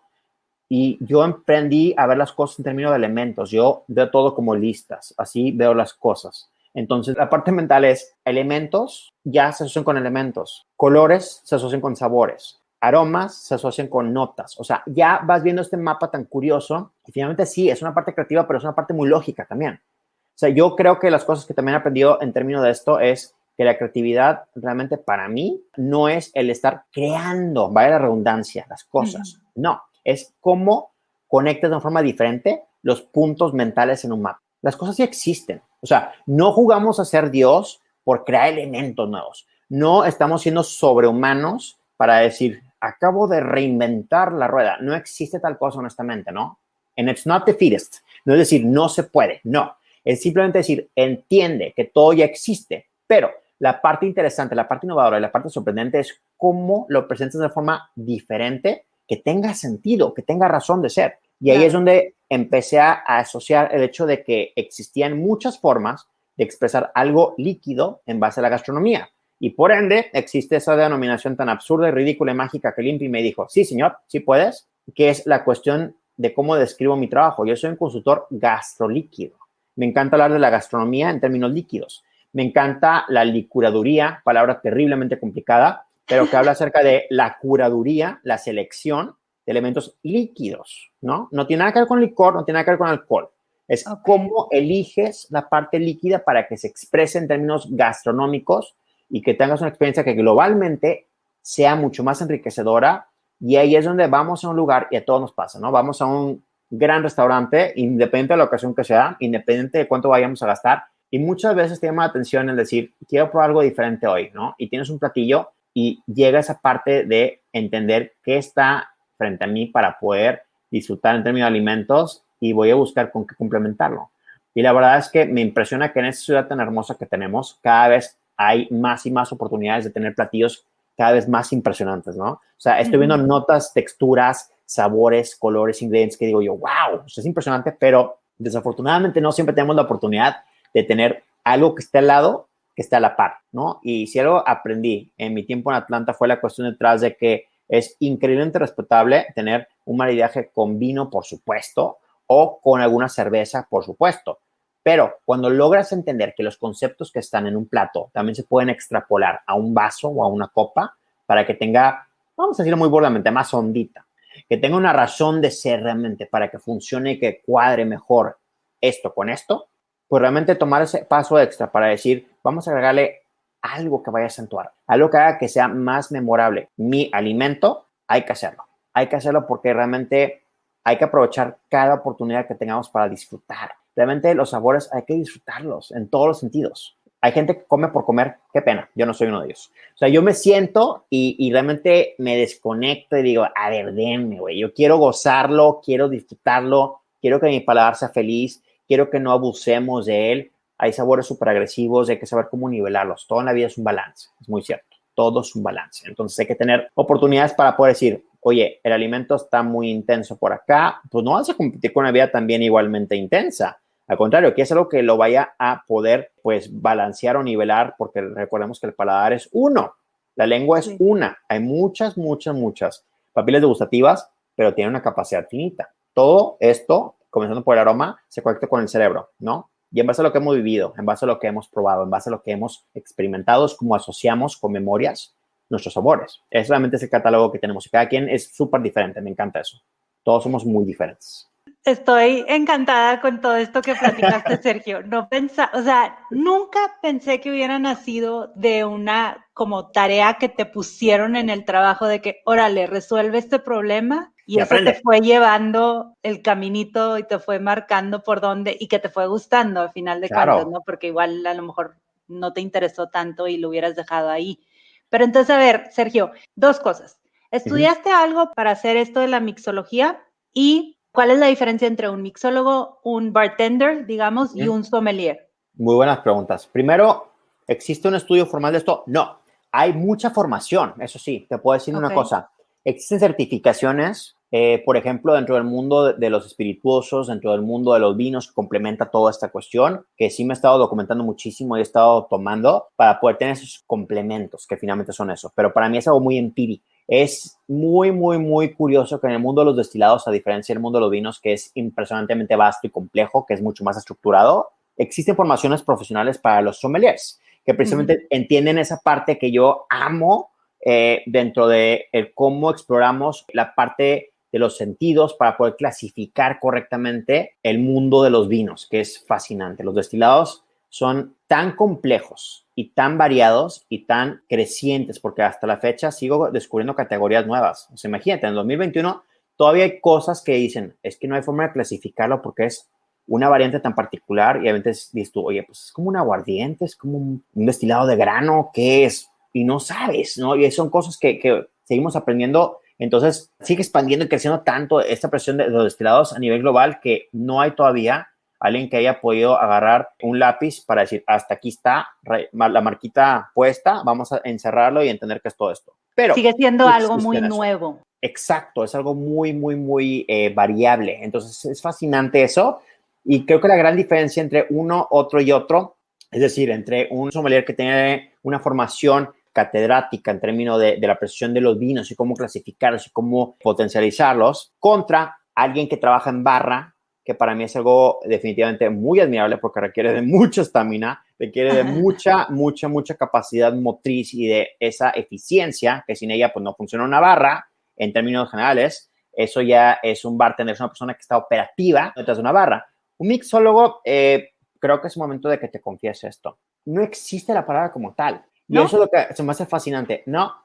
Y yo emprendí a ver las cosas en términos de elementos. Yo veo todo como listas, así veo las cosas. Entonces, la parte mental es elementos, ya se asocian con elementos. Colores se asocian con sabores. Aromas se asocian con notas. O sea, ya vas viendo este mapa tan curioso y finalmente sí, es una parte creativa, pero es una parte muy lógica también. O sea, yo creo que las cosas que también he aprendido en términos de esto es que la creatividad realmente para mí no es el estar creando, vaya la redundancia, las cosas. No. Es cómo conectas de una forma diferente los puntos mentales en un mapa. Las cosas ya existen. O sea, no jugamos a ser Dios por crear elementos nuevos. No estamos siendo sobrehumanos para decir, acabo de reinventar la rueda. No existe tal cosa, honestamente, ¿no? And it's not the fittest. No es decir, no se puede. No. Es simplemente decir, entiende que todo ya existe, pero la parte interesante, la parte innovadora y la parte sorprendente es cómo lo presentas de forma diferente, que tenga sentido, que tenga razón de ser. Y ahí es donde empecé a asociar el hecho de que existían muchas formas de expresar algo líquido en base a la gastronomía. Y por ende, existe esa denominación tan absurda y ridícula y mágica que Limpi me dijo, sí, señor, sí puedes, que es la cuestión de cómo describo mi trabajo. Yo soy un consultor gastrolíquido. Me encanta hablar de la gastronomía en términos líquidos. Me encanta la licuraduría, palabra terriblemente complicada, pero que habla acerca de la curaduría, la selección de elementos líquidos, ¿no? No tiene nada que ver con licor, no tiene nada que ver con alcohol. Es cómo eliges la parte líquida para que se exprese en términos gastronómicos y que tengas una experiencia que globalmente sea mucho más enriquecedora. Y ahí es donde vamos a un lugar, y a todos nos pasa, ¿no? Vamos a un gran restaurante, independiente de la ocasión que sea, independiente de cuánto vayamos a gastar, y muchas veces te llama la atención el decir, quiero probar algo diferente hoy, ¿no? Y tienes un platillo y llega esa parte de entender qué está frente a mí para poder disfrutar en términos de alimentos y voy a buscar con qué complementarlo. Y la verdad es que me impresiona que en esta ciudad tan hermosa que tenemos, cada vez hay más y más oportunidades de tener platillos cada vez más impresionantes, ¿no? O sea, estoy viendo notas, texturas, sabores, colores, ingredientes que digo yo, wow, eso es impresionante, pero desafortunadamente no siempre tenemos la oportunidad de tener algo que esté al lado, que esté a la par, ¿no? Y si algo aprendí en mi tiempo en Atlanta fue la cuestión detrás de que es increíblemente respetable tener un maridaje con vino, por supuesto, o con alguna cerveza, por supuesto. Pero cuando logras entender que los conceptos que están en un plato también se pueden extrapolar a un vaso o a una copa para que tenga, vamos a decirlo muy burdamente, más ondita, que tenga una razón de ser realmente para que funcione y que cuadre mejor esto con esto, pues realmente tomar ese paso extra para decir, vamos a agregarle algo que vaya a acentuar, algo que haga que sea más memorable. Mi alimento, hay que hacerlo porque realmente hay que aprovechar cada oportunidad que tengamos para disfrutar. Realmente los sabores hay que disfrutarlos en todos los sentidos. Hay gente que come por comer, qué pena, yo no soy uno de ellos. O sea, yo me siento y realmente me desconecto y digo, a ver, denme, güey, yo quiero gozarlo, quiero disfrutarlo, quiero que mi paladar sea feliz, quiero que no abusemos de él. Hay sabores súper agresivos, hay que saber cómo nivelarlos. Todo en la vida es un balance, es muy cierto. Todo es un balance. Entonces hay que tener oportunidades para poder decir, oye, el alimento está muy intenso por acá, pues no vas a competir con una vida también igualmente intensa. Al contrario, que es algo que lo vaya a poder, pues, balancear o nivelar, porque recordemos que el paladar es uno, la lengua es una. Hay muchas papilas gustativas, pero tiene una capacidad finita. Todo esto, comenzando por el aroma, se conecta con el cerebro, ¿no? Y en base a lo que hemos vivido, en base a lo que hemos probado, en base a lo que hemos experimentado, es como asociamos con memorias nuestros sabores. Es realmente ese catálogo que tenemos. Cada quien es súper diferente, me encanta eso. Todos somos muy diferentes. Estoy encantada con todo esto que platicaste, Sergio. O sea, nunca pensé que hubiera nacido de una como tarea que te pusieron en el trabajo de que, órale, resuelve este problema y eso aprende. te fue llevando el caminito y te fue marcando por dónde y que te fue gustando a final de cuentas, ¿no? Porque igual a lo mejor no te interesó tanto y lo hubieras dejado ahí. Pero entonces, a ver, Sergio, dos cosas. ¿Estudiaste algo para hacer esto de la mixología? Y ¿cuál es la diferencia entre un mixólogo, un bartender, digamos, y un sommelier? Muy buenas preguntas. Primero, ¿existe un estudio formal de esto? No. Hay mucha formación, eso sí. Te puedo decir una cosa. Existen certificaciones, por ejemplo, dentro del mundo de los espirituosos, dentro del mundo de los vinos, que complementa toda esta cuestión, que sí me he estado documentando muchísimo y he estado tomando para poder tener esos complementos, que finalmente son eso. Pero para mí es algo muy empírico. Es muy curioso que en el mundo de los destilados, a diferencia del mundo de los vinos, que es impresionantemente vasto y complejo, que es mucho más estructurado, existen formaciones profesionales para los sommeliers, que precisamente entienden esa parte que yo amo dentro de cómo exploramos la parte de los sentidos para poder clasificar correctamente el mundo de los vinos, que es fascinante. Los destilados son tan complejos y tan variados y tan crecientes, porque hasta la fecha sigo descubriendo categorías nuevas. O sea, imagínate, en el 2021 todavía hay cosas que dicen, es que no hay forma de clasificarlo porque es una variante tan particular y a veces dices tú, oye, pues es como un aguardiente, es como un destilado de grano, ¿qué es? Y no sabes, ¿no? Y son cosas que seguimos aprendiendo. Entonces sigue expandiendo y creciendo tanto esta presión de los destilados a nivel global que no hay todavía alguien que haya podido agarrar un lápiz para decir, hasta aquí está la marquita puesta, vamos a encerrarlo y entender que es todo esto. Pero sigue siendo algo muy nuevo. Exacto, es algo muy variable. Entonces es fascinante eso. Y creo que la gran diferencia entre uno, otro y otro, es decir, entre un sommelier que tiene una formación catedrática en términos de la precisión de los vinos y cómo clasificarlos y cómo potencializarlos, contra alguien que trabaja en barra, que para mí es algo definitivamente muy admirable porque requiere de mucha estamina, requiere de mucha capacidad motriz y de esa eficiencia, que sin ella pues no funciona una barra en términos generales. Eso ya es un bartender, es una persona que está operativa detrás de una barra. Un mixólogo, creo que es momento de que te confiese esto. No existe la palabra como tal. ¿No? Y eso es lo que se me hace fascinante. No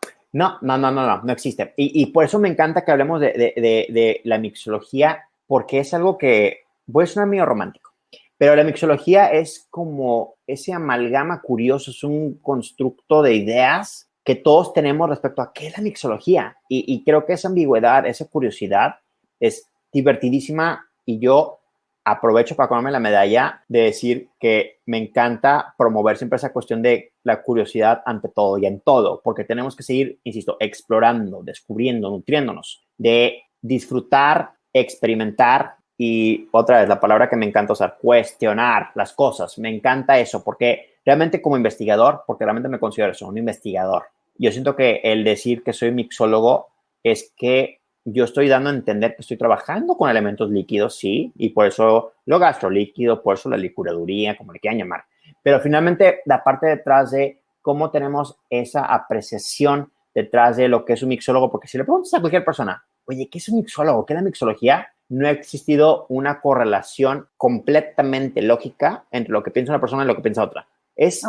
existe. Y por eso me encanta que hablemos de la mixología, porque es algo que puede sonar medio romántico. Pero la mixología es como ese amalgama curioso, es un constructo de ideas que todos tenemos respecto a qué es la mixología. Y creo que esa ambigüedad, esa curiosidad es divertidísima y yo aprovecho para ponerme la medalla de decir que me encanta promover siempre esa cuestión de la curiosidad ante todo y en todo, porque tenemos que seguir, insisto, explorando, descubriendo, nutriéndonos, de disfrutar, experimentar y otra vez la palabra que me encanta usar, cuestionar las cosas. Me encanta eso porque realmente como investigador, porque realmente me considero eso, un investigador. Yo siento que el decir que soy mixólogo es que yo estoy dando a entender que estoy trabajando con elementos líquidos, sí, y por eso lo gastrolíquido, por eso la licuaduría, como le quieran llamar. Pero finalmente la parte detrás de cómo tenemos esa apreciación detrás de lo que es un mixólogo, porque si le preguntas a cualquier persona, oye, ¿qué es un mixólogo? ¿Qué es la mixología? No ha existido una correlación completamente lógica entre lo que piensa una persona y lo que piensa otra. Es,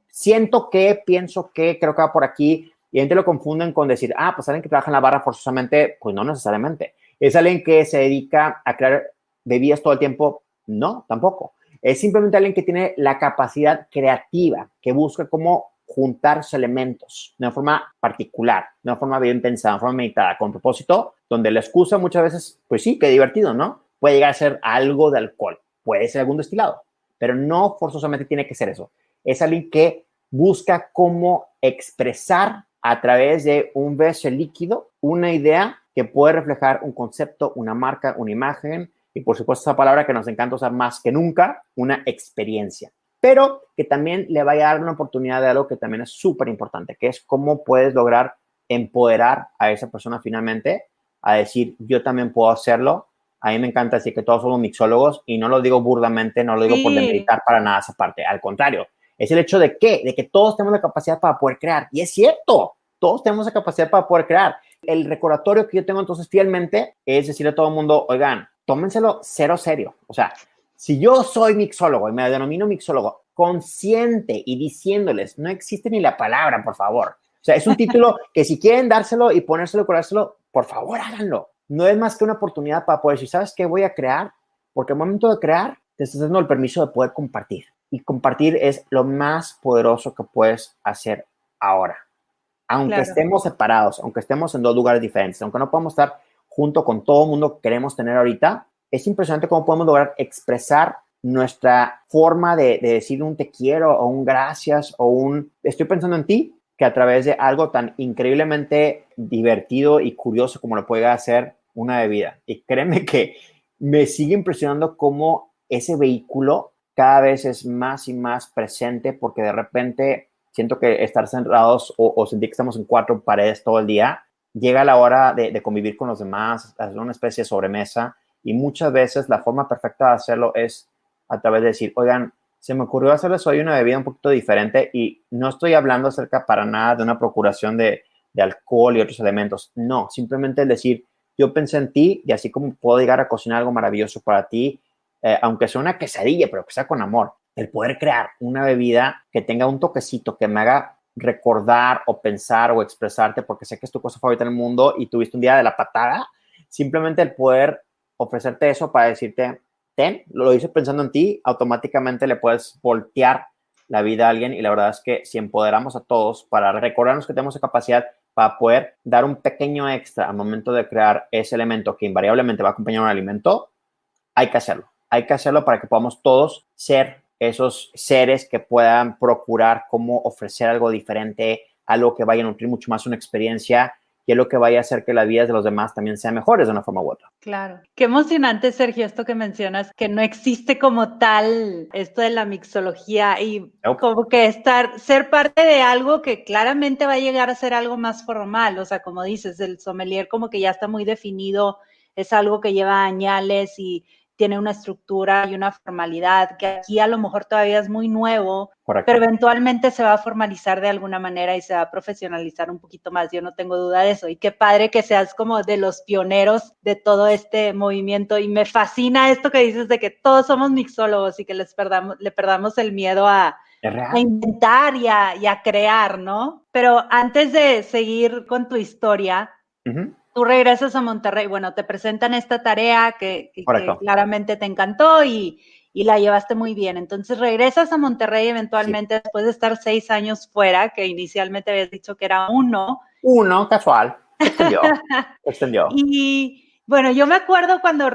siento que, pienso que, creo que va por aquí. Y gente lo confunden con decir, pues alguien que trabaja en la barra forzosamente, pues no necesariamente. ¿Es alguien que se dedica a crear bebidas todo el tiempo? No, tampoco. Es simplemente alguien que tiene la capacidad creativa, que busca cómo juntar esos elementos de una forma particular, de una forma bien pensada, de una forma meditada, con propósito, donde la excusa muchas veces, pues sí, qué divertido, ¿no? Puede llegar a ser algo de alcohol, puede ser algún destilado, pero no forzosamente tiene que ser eso. Es alguien que busca cómo expresar a través de un vaso líquido una idea que puede reflejar un concepto, una marca, una imagen y por supuesto esa palabra que nos encanta usar más que nunca, una experiencia. Pero que también le vaya a dar una oportunidad de algo que también es súper importante, que es cómo puedes lograr empoderar a esa persona finalmente a decir, yo también puedo hacerlo. A mí me encanta decir que todos somos mixólogos y no lo digo burdamente, no lo digo por demeritar para nada esa parte. Al contrario, es el hecho de que todos tenemos la capacidad para poder crear. Y es cierto, todos tenemos la capacidad para poder crear. El recordatorio que yo tengo entonces fielmente es decirle a todo el mundo, oigan, tómenselo cero serio. O sea, si yo soy mixólogo y me denomino mixólogo consciente y diciéndoles, no existe ni la palabra, por favor. O sea, es un título que si quieren dárselo y ponérselo, colárselo, por favor, háganlo. No es más que una oportunidad para poder decir, ¿sabes qué voy a crear? Porque al momento de crear, te estás dando el permiso de poder compartir. Y compartir es lo más poderoso que puedes hacer ahora. Aunque estemos separados, aunque estemos en dos lugares diferentes, aunque no podamos estar junto con todo el mundo que queremos tener ahorita, es impresionante cómo podemos lograr expresar nuestra forma de decir un te quiero o un gracias o un estoy pensando en ti, que a través de algo tan increíblemente divertido y curioso como lo puede hacer una bebida. Y créeme que me sigue impresionando cómo ese vehículo cada vez es más y más presente porque de repente siento que estar cerrados o sentir que estamos en cuatro paredes todo el día, llega la hora de convivir con los demás, hacer una especie de sobremesa y muchas veces la forma perfecta de hacerlo es a través de decir, oigan, se me ocurrió hacerles hoy una bebida un poquito diferente y no estoy hablando acerca para nada de una procuración de alcohol y otros elementos. No, simplemente el decir, yo pensé en ti y así como puedo llegar a cocinar algo maravilloso para ti, aunque sea una quesadilla, pero que sea con amor, el poder crear una bebida que tenga un toquecito, que me haga recordar o pensar o expresarte, porque sé que es tu cosa favorita en el mundo y tuviste un día de la patada, simplemente el poder ofrecerte eso para decirte, ten, lo hice pensando en ti, automáticamente le puedes voltear la vida a alguien y la verdad es que si empoderamos a todos para recordarnos que tenemos esa capacidad para poder dar un pequeño extra al momento de crear ese elemento que invariablemente va a acompañar un alimento, hay que hacerlo. Hay que hacerlo para que podamos todos ser esos seres que puedan procurar cómo ofrecer algo diferente, algo que vaya a nutrir mucho más una experiencia y es lo que vaya a hacer que las vidas de los demás también sean mejores de una forma u otra. Claro. Qué emocionante, Sergio, esto que mencionas, que no existe como tal esto de la mixología y como que ser parte de algo que claramente va a llegar a ser algo más formal. O sea, como dices, el sommelier como que ya está muy definido, es algo que lleva añales y tiene una estructura y una formalidad que aquí a lo mejor todavía es muy nuevo. Correcto. Pero eventualmente se va a formalizar de alguna manera y se va a profesionalizar un poquito más, yo no tengo duda de eso, y qué padre que seas como de los pioneros de todo este movimiento, y me fascina esto que dices de que todos somos mixólogos y que le perdamos el miedo a inventar y a crear, ¿no? Pero antes de seguir con tu historia, tú regresas a Monterrey, bueno, te presentan esta tarea que claramente te encantó y la llevaste muy bien. Entonces regresas a Monterrey eventualmente después de estar 6 años fuera, que inicialmente habías dicho que era uno. Uno, casual. Extendió. Y bueno, yo me acuerdo cuando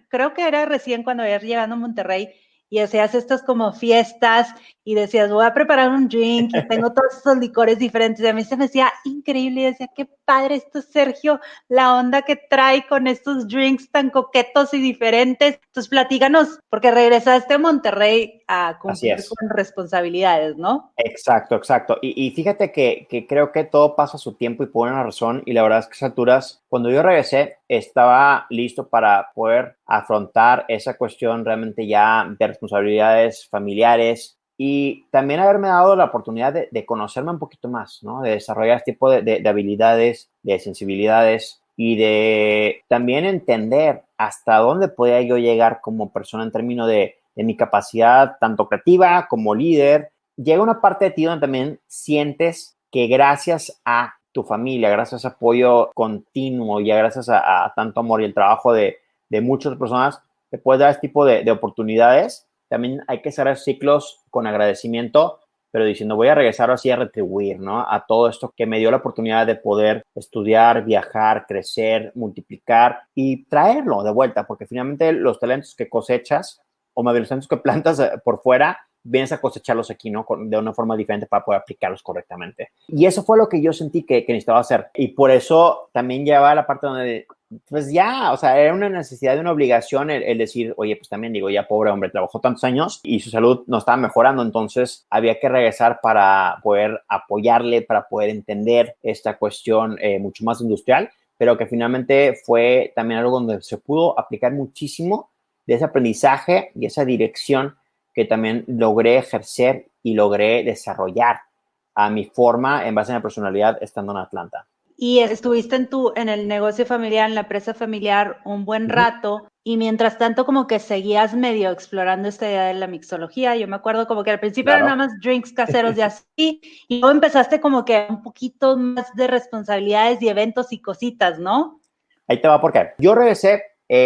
creo que era recién cuando habías llegado a Monterrey y hacías estas como fiestas y decías, voy a preparar un drink y tengo todos esos licores diferentes. Y a mí se me hacía increíble y decía, qué padre esto, Sergio, la onda que trae con estos drinks tan coquetos y diferentes. Entonces, platícanos, porque regresaste a Monterrey a cumplir con responsabilidades, ¿no? Exacto. Y fíjate que creo que todo pasa a su tiempo y por una razón. Y la verdad es que a esas alturas, cuando yo regresé, estaba listo para poder afrontar esa cuestión realmente ya de responsabilidades familiares y también haberme dado la oportunidad de conocerme un poquito más, ¿no? De desarrollar este tipo de habilidades, de sensibilidades y de también entender hasta dónde podía yo llegar como persona en términos de mi capacidad tanto creativa como líder. Llega una parte de ti donde también sientes que gracias a tu familia, gracias a ese apoyo continuo y gracias a tanto amor y el trabajo de muchas personas, te puedes dar este tipo de oportunidades. También hay que cerrar ciclos con agradecimiento, pero diciendo, voy a regresar así a retribuir, ¿no? A todo esto que me dio la oportunidad de poder estudiar, viajar, crecer, multiplicar y traerlo de vuelta, porque finalmente los talentos que cosechas, o más bien los talentos que plantas por fuera, vienes a cosecharlos aquí, ¿no? De una forma diferente para poder aplicarlos correctamente. Y eso fue lo que yo sentí que necesitaba hacer. Y por eso también llevaba a la parte donde, pues ya, o sea, era una necesidad, de una obligación el decir, oye, pues también digo, ya pobre hombre, trabajó tantos años y su salud no estaba mejorando, entonces había que regresar para poder apoyarle, para poder entender esta cuestión mucho más industrial, pero que finalmente fue también algo donde se pudo aplicar muchísimo de ese aprendizaje y esa dirección que también logré ejercer y logré desarrollar a mi forma en base a mi personalidad estando en Atlanta. Y estuviste en el negocio familiar, en la empresa familiar un buen rato, y mientras tanto como que seguías medio explorando esta idea de la mixología. Yo me acuerdo como que al principio eran nada más drinks caseros y así, y luego empezaste como que un poquito más de responsabilidades y eventos y cositas, ¿no? Ahí te va, porque yo regresé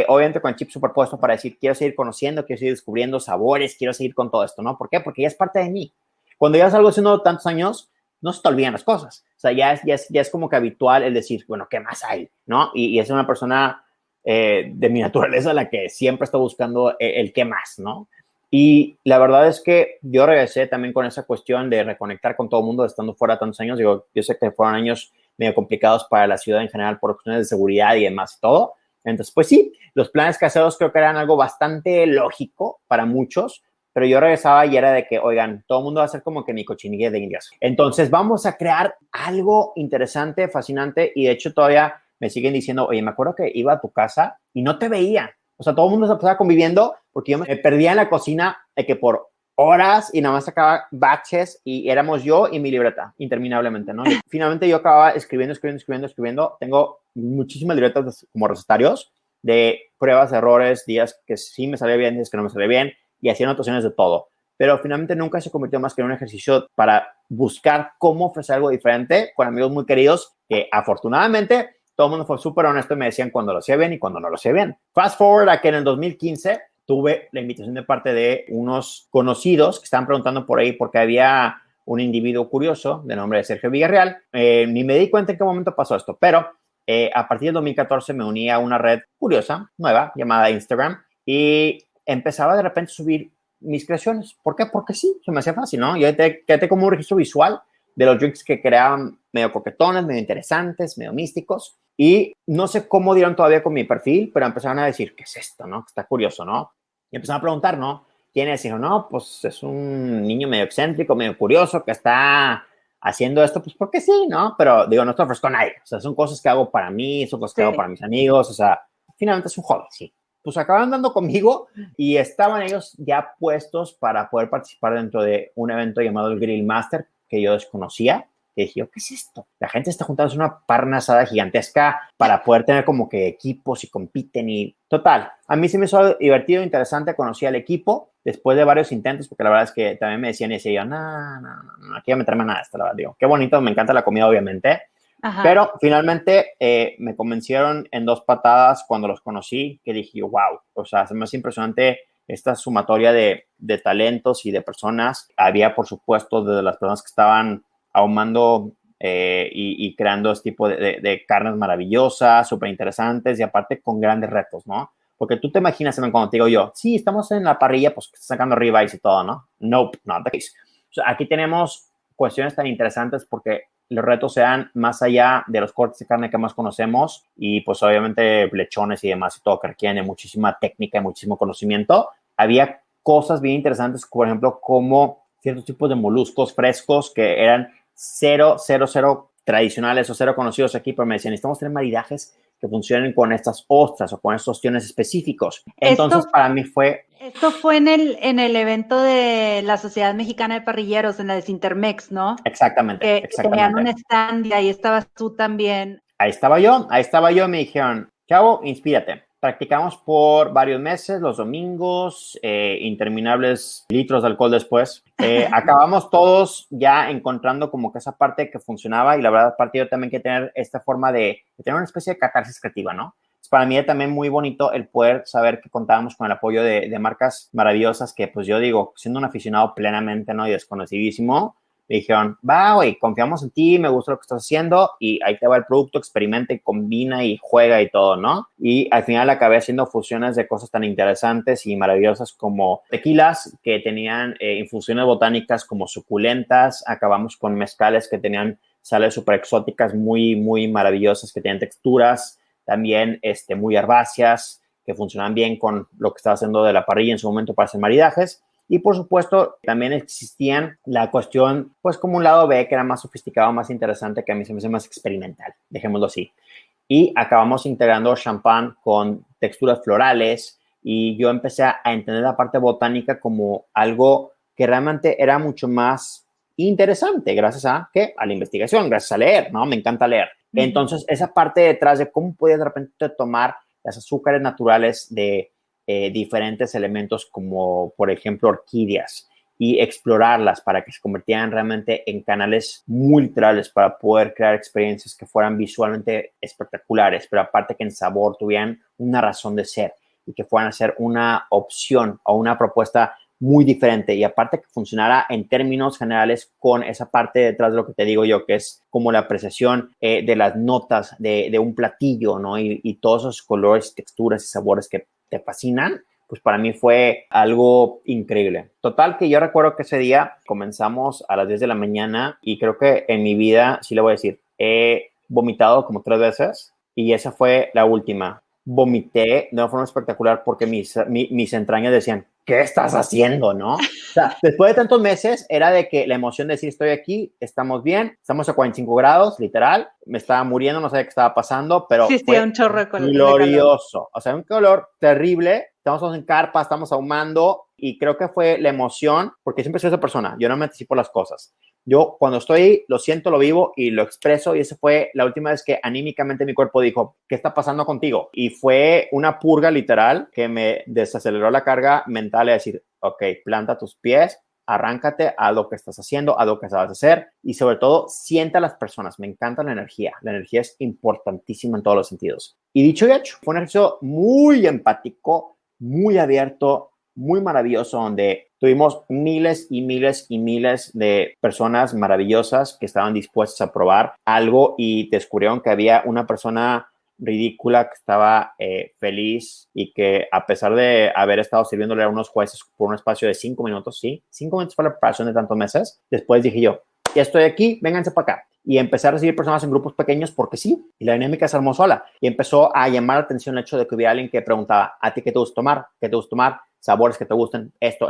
obviamente con el chip superpuesto para decir, quiero seguir conociendo, quiero seguir descubriendo sabores, quiero seguir con todo esto, ¿no? ¿Por qué? Porque ya es parte de mí. Cuando ya algo haciendo tantos años, no se te olvidan las cosas. O sea, ya es como que habitual el decir, bueno, ¿qué más hay? ¿No? Y es una persona de mi naturaleza la que siempre está buscando el qué más, ¿no? Y la verdad es que yo regresé también con esa cuestión de reconectar con todo el mundo estando fuera tantos años. Digo, yo sé que fueron años medio complicados para la ciudad en general por cuestiones de seguridad y demás y todo. Entonces, pues sí, los planes caseros creo que eran algo bastante lógico para muchos, pero yo regresaba y era de que, oigan, todo el mundo va a hacer como que mi cochinilla de indias. Entonces, vamos a crear algo interesante, fascinante, y de hecho todavía me siguen diciendo, oye, me acuerdo que iba a tu casa y no te veía. O sea, todo el mundo se estaba conviviendo porque yo me perdía en la cocina de que por horas y nada más sacaba batches y éramos yo y mi libreta interminablemente, ¿no? Y finalmente yo acababa escribiendo. Tengo muchísimas libretas como recetarios de pruebas, errores, días que sí me salía bien, días que no me salía bien y hacía anotaciones de todo. Pero finalmente nunca se convirtió más que en un ejercicio para buscar cómo ofrecer algo diferente con amigos muy queridos que afortunadamente todo el mundo fue súper honesto y me decían cuando lo hacía bien y cuando no lo hacía bien. Fast forward a que en el 2015 tuve la invitación de parte de unos conocidos que estaban preguntando por ahí porque había un individuo curioso de nombre de Sergio Villarreal. Ni me di cuenta en qué momento pasó esto, pero a partir del 2014 me uní a una red curiosa, nueva, llamada Instagram, y empezaba de repente a subir mis creaciones. ¿Por qué? Porque sí, se me hacía fácil, ¿no? Yo quedé como un registro visual de los drinks que creaban medio coquetones, medio interesantes, medio místicos. Y no sé cómo dieron todavía con mi perfil, pero empezaron a decir, ¿qué es esto, no? Está curioso, ¿no? Y empezaron a preguntar, ¿no? ¿Quién es? Y dijo, no, pues es un niño medio excéntrico, medio curioso, que está haciendo esto, pues porque sí, ¿no? Pero digo, no te ofrezco a nadie. O sea, son cosas que hago para mí, son cosas que hago para mis amigos. O sea, finalmente es un hobby, sí. Pues acabaron dando conmigo y estaban ellos ya puestos para poder participar dentro de un evento llamado el Grill Master, que yo desconocía. Y dije, ¿qué es esto? La gente está juntando una parna asada gigantesca para poder tener como que equipos y compiten y total. A mí se me hizo divertido, interesante, conocí al equipo después de varios intentos, porque la verdad es que también me decían y decía yo, no, aquí voy a meterme nada de esto, la verdad. Digo, qué bonito, me encanta la comida, obviamente. Ajá. Pero finalmente me convencieron en 2 patadas cuando los conocí, que dije, wow, o sea, se me hace impresionante esta sumatoria de talentos y de personas. Había, por supuesto, de las personas que estaban ahumando y creando este tipo de carnes maravillosas, súper interesantes y aparte con grandes retos, ¿no? Porque tú te imaginas cuando te digo yo, sí, estamos en la parrilla, pues sacando ribeyes y todo, ¿no? Nope, not the case. O sea, aquí tenemos cuestiones tan interesantes porque los retos sean más allá de los cortes de carne que más conocemos y pues obviamente lechones y demás y todo que requieren de muchísima técnica y muchísimo conocimiento. Había cosas bien interesantes, por ejemplo, como ciertos tipos de moluscos frescos que eran cero tradicionales o cero conocidos aquí, pero me decían, necesitamos tener maridajes que funcionen con estas ostras o con estos ostiones específicos. Entonces, para mí fue... Esto fue en el evento de la Sociedad Mexicana de Parrilleros, en la de Sintermex, ¿no? Exactamente. Que tenían un stand y ahí estabas tú también. Ahí estaba yo, me dijeron, chavo, inspírate. Practicamos por varios meses, los domingos, interminables litros de alcohol después. Acabamos todos ya encontrando como que esa parte que funcionaba y la verdad, aparte yo también que tener esta forma de tener una especie de catarsis creativa, ¿no? Es para mí también muy bonito el poder saber que contábamos con el apoyo de marcas maravillosas que, pues yo digo, siendo un aficionado plenamente, ¿no? Y desconocidísimo, me dijeron, va, güey, confiamos en ti, me gusta lo que estás haciendo y ahí te va el producto, experimenta y combina y juega y todo, ¿no? Y al final acabé haciendo fusiones de cosas tan interesantes y maravillosas como tequilas que tenían infusiones botánicas como suculentas, acabamos con mezcales que tenían sales súper exóticas muy, muy maravillosas que tenían texturas también muy herbáceas que funcionan bien con lo que estaba haciendo de la parrilla en su momento para hacer maridajes. Y por supuesto, también existían la cuestión, pues como un lado B, que era más sofisticado, más interesante, que a mí se me hace más experimental, dejémoslo así. Y acabamos integrando champán con texturas florales y yo empecé a entender la parte botánica como algo que realmente era mucho más interesante, gracias a la investigación, gracias a leer, ¿no? Me encanta leer. Entonces, esa parte detrás de cómo podías de repente tomar las azúcares naturales de diferentes elementos como, por ejemplo, orquídeas y explorarlas para que se convirtieran realmente en canales muy literales para poder crear experiencias que fueran visualmente espectaculares, pero aparte que en sabor tuvieran una razón de ser y que fueran a ser una opción o una propuesta muy diferente y aparte que funcionara en términos generales con esa parte detrás de lo que te digo yo, que es como la apreciación de las notas de un platillo, ¿no? Y todos esos colores, texturas y sabores que te fascinan, pues para mí fue algo increíble. Total, que yo recuerdo que ese día comenzamos a las 10 de la mañana y creo que en mi vida, sí le voy a decir, he vomitado como 3 veces y esa fue la última. Vomité de una forma espectacular porque mis entrañas decían, ¿qué estás haciendo, no? O sea, después de tantos meses era de que la emoción de decir estoy aquí, estamos bien, estamos a 45 grados, literal, me estaba muriendo, no sabía qué estaba pasando, pero Sí, fue un chorro de glorioso. O sea, un calor terrible, estamos en carpa, estamos ahumando y creo que fue la emoción, porque siempre soy esa persona, yo no me anticipo las cosas. Yo cuando estoy ahí, lo siento, lo vivo y lo expreso y esa fue la última vez que anímicamente mi cuerpo dijo, ¿qué está pasando contigo? Y fue una purga literal que me desaceleró la carga mental de decir, ok, planta tus pies, arráncate a lo que estás haciendo, a lo que sabes hacer y sobre todo sienta a las personas. Me encanta la energía es importantísima en todos los sentidos. Y dicho y hecho, fue un ejercicio muy empático, muy abierto, muy maravilloso, donde tuvimos miles y miles y miles de personas maravillosas que estaban dispuestas a probar algo y descubrieron que había una persona ridícula que estaba feliz y que a pesar de haber estado sirviéndole a unos jueces por un espacio de 5 minutos, sí, 5 minutos fue la preparación de tantos meses, después dije yo, ya estoy aquí, vénganse para acá. Y empecé a recibir personas en grupos pequeños porque sí, y la dinámica se armó sola. Y empezó a llamar la atención el hecho de que hubiera alguien que preguntaba, ¿a ti qué te gusta tomar? ¿Qué te gusta tomar? Sabores que te gusten, esto,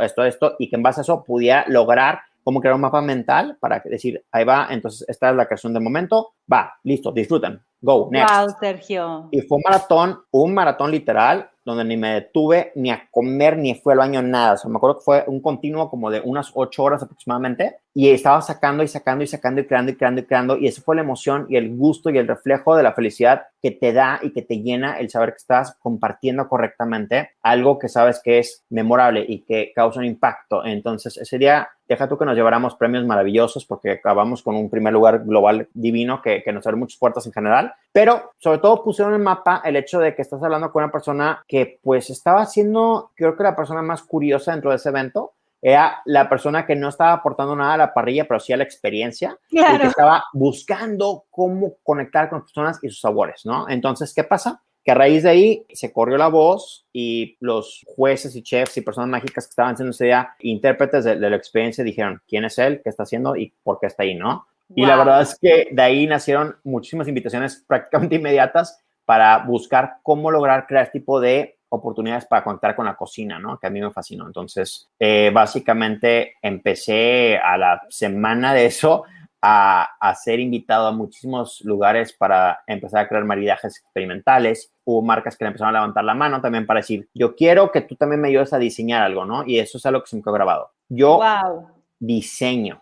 y que en base a eso pudiera lograr como crear un mapa mental para decir, ahí va, entonces esta es la creación del momento, va, listo, disfruten, go, next. Wow, Sergio. Y fue un maratón literal, donde ni me detuve ni a comer, ni fui al baño, nada. O sea, me acuerdo que fue un continuo como de unas 8 horas aproximadamente y estaba sacando y sacando y sacando y creando y creando y creando y esa fue la emoción y el gusto y el reflejo de la felicidad que te da y que te llena el saber que estás compartiendo correctamente algo que sabes que es memorable y que causa un impacto. Entonces, ese día, deja tú que nos lleváramos premios maravillosos porque acabamos con un primer lugar global divino que nos abre muchas puertas en general, pero sobre todo pusieron en el mapa el hecho de que estás hablando con una persona que pues estaba siendo, creo que la persona más curiosa dentro de ese evento, era la persona que no estaba aportando nada a la parrilla, pero sí a la experiencia, claro. Y que estaba buscando cómo conectar con las personas y sus sabores, ¿no? Entonces, ¿qué pasa? Que a raíz de ahí se corrió la voz y los jueces y chefs y personas mágicas que estaban siendo ese día intérpretes de la experiencia dijeron quién es él, qué está haciendo y por qué está ahí, ¿no? Wow. Y la verdad es que de ahí nacieron muchísimas invitaciones prácticamente inmediatas para buscar cómo lograr crear este tipo de oportunidades para conectar con la cocina, ¿no? Que a mí me fascinó. Entonces, básicamente empecé a la semana de eso a ser invitado a muchísimos lugares para empezar a crear maridajes experimentales. Hubo marcas que le empezaron a levantar la mano también para decir, yo quiero que tú también me ayudes a diseñar algo, ¿no? Y eso es algo que se me quedó grabado. Yo diseño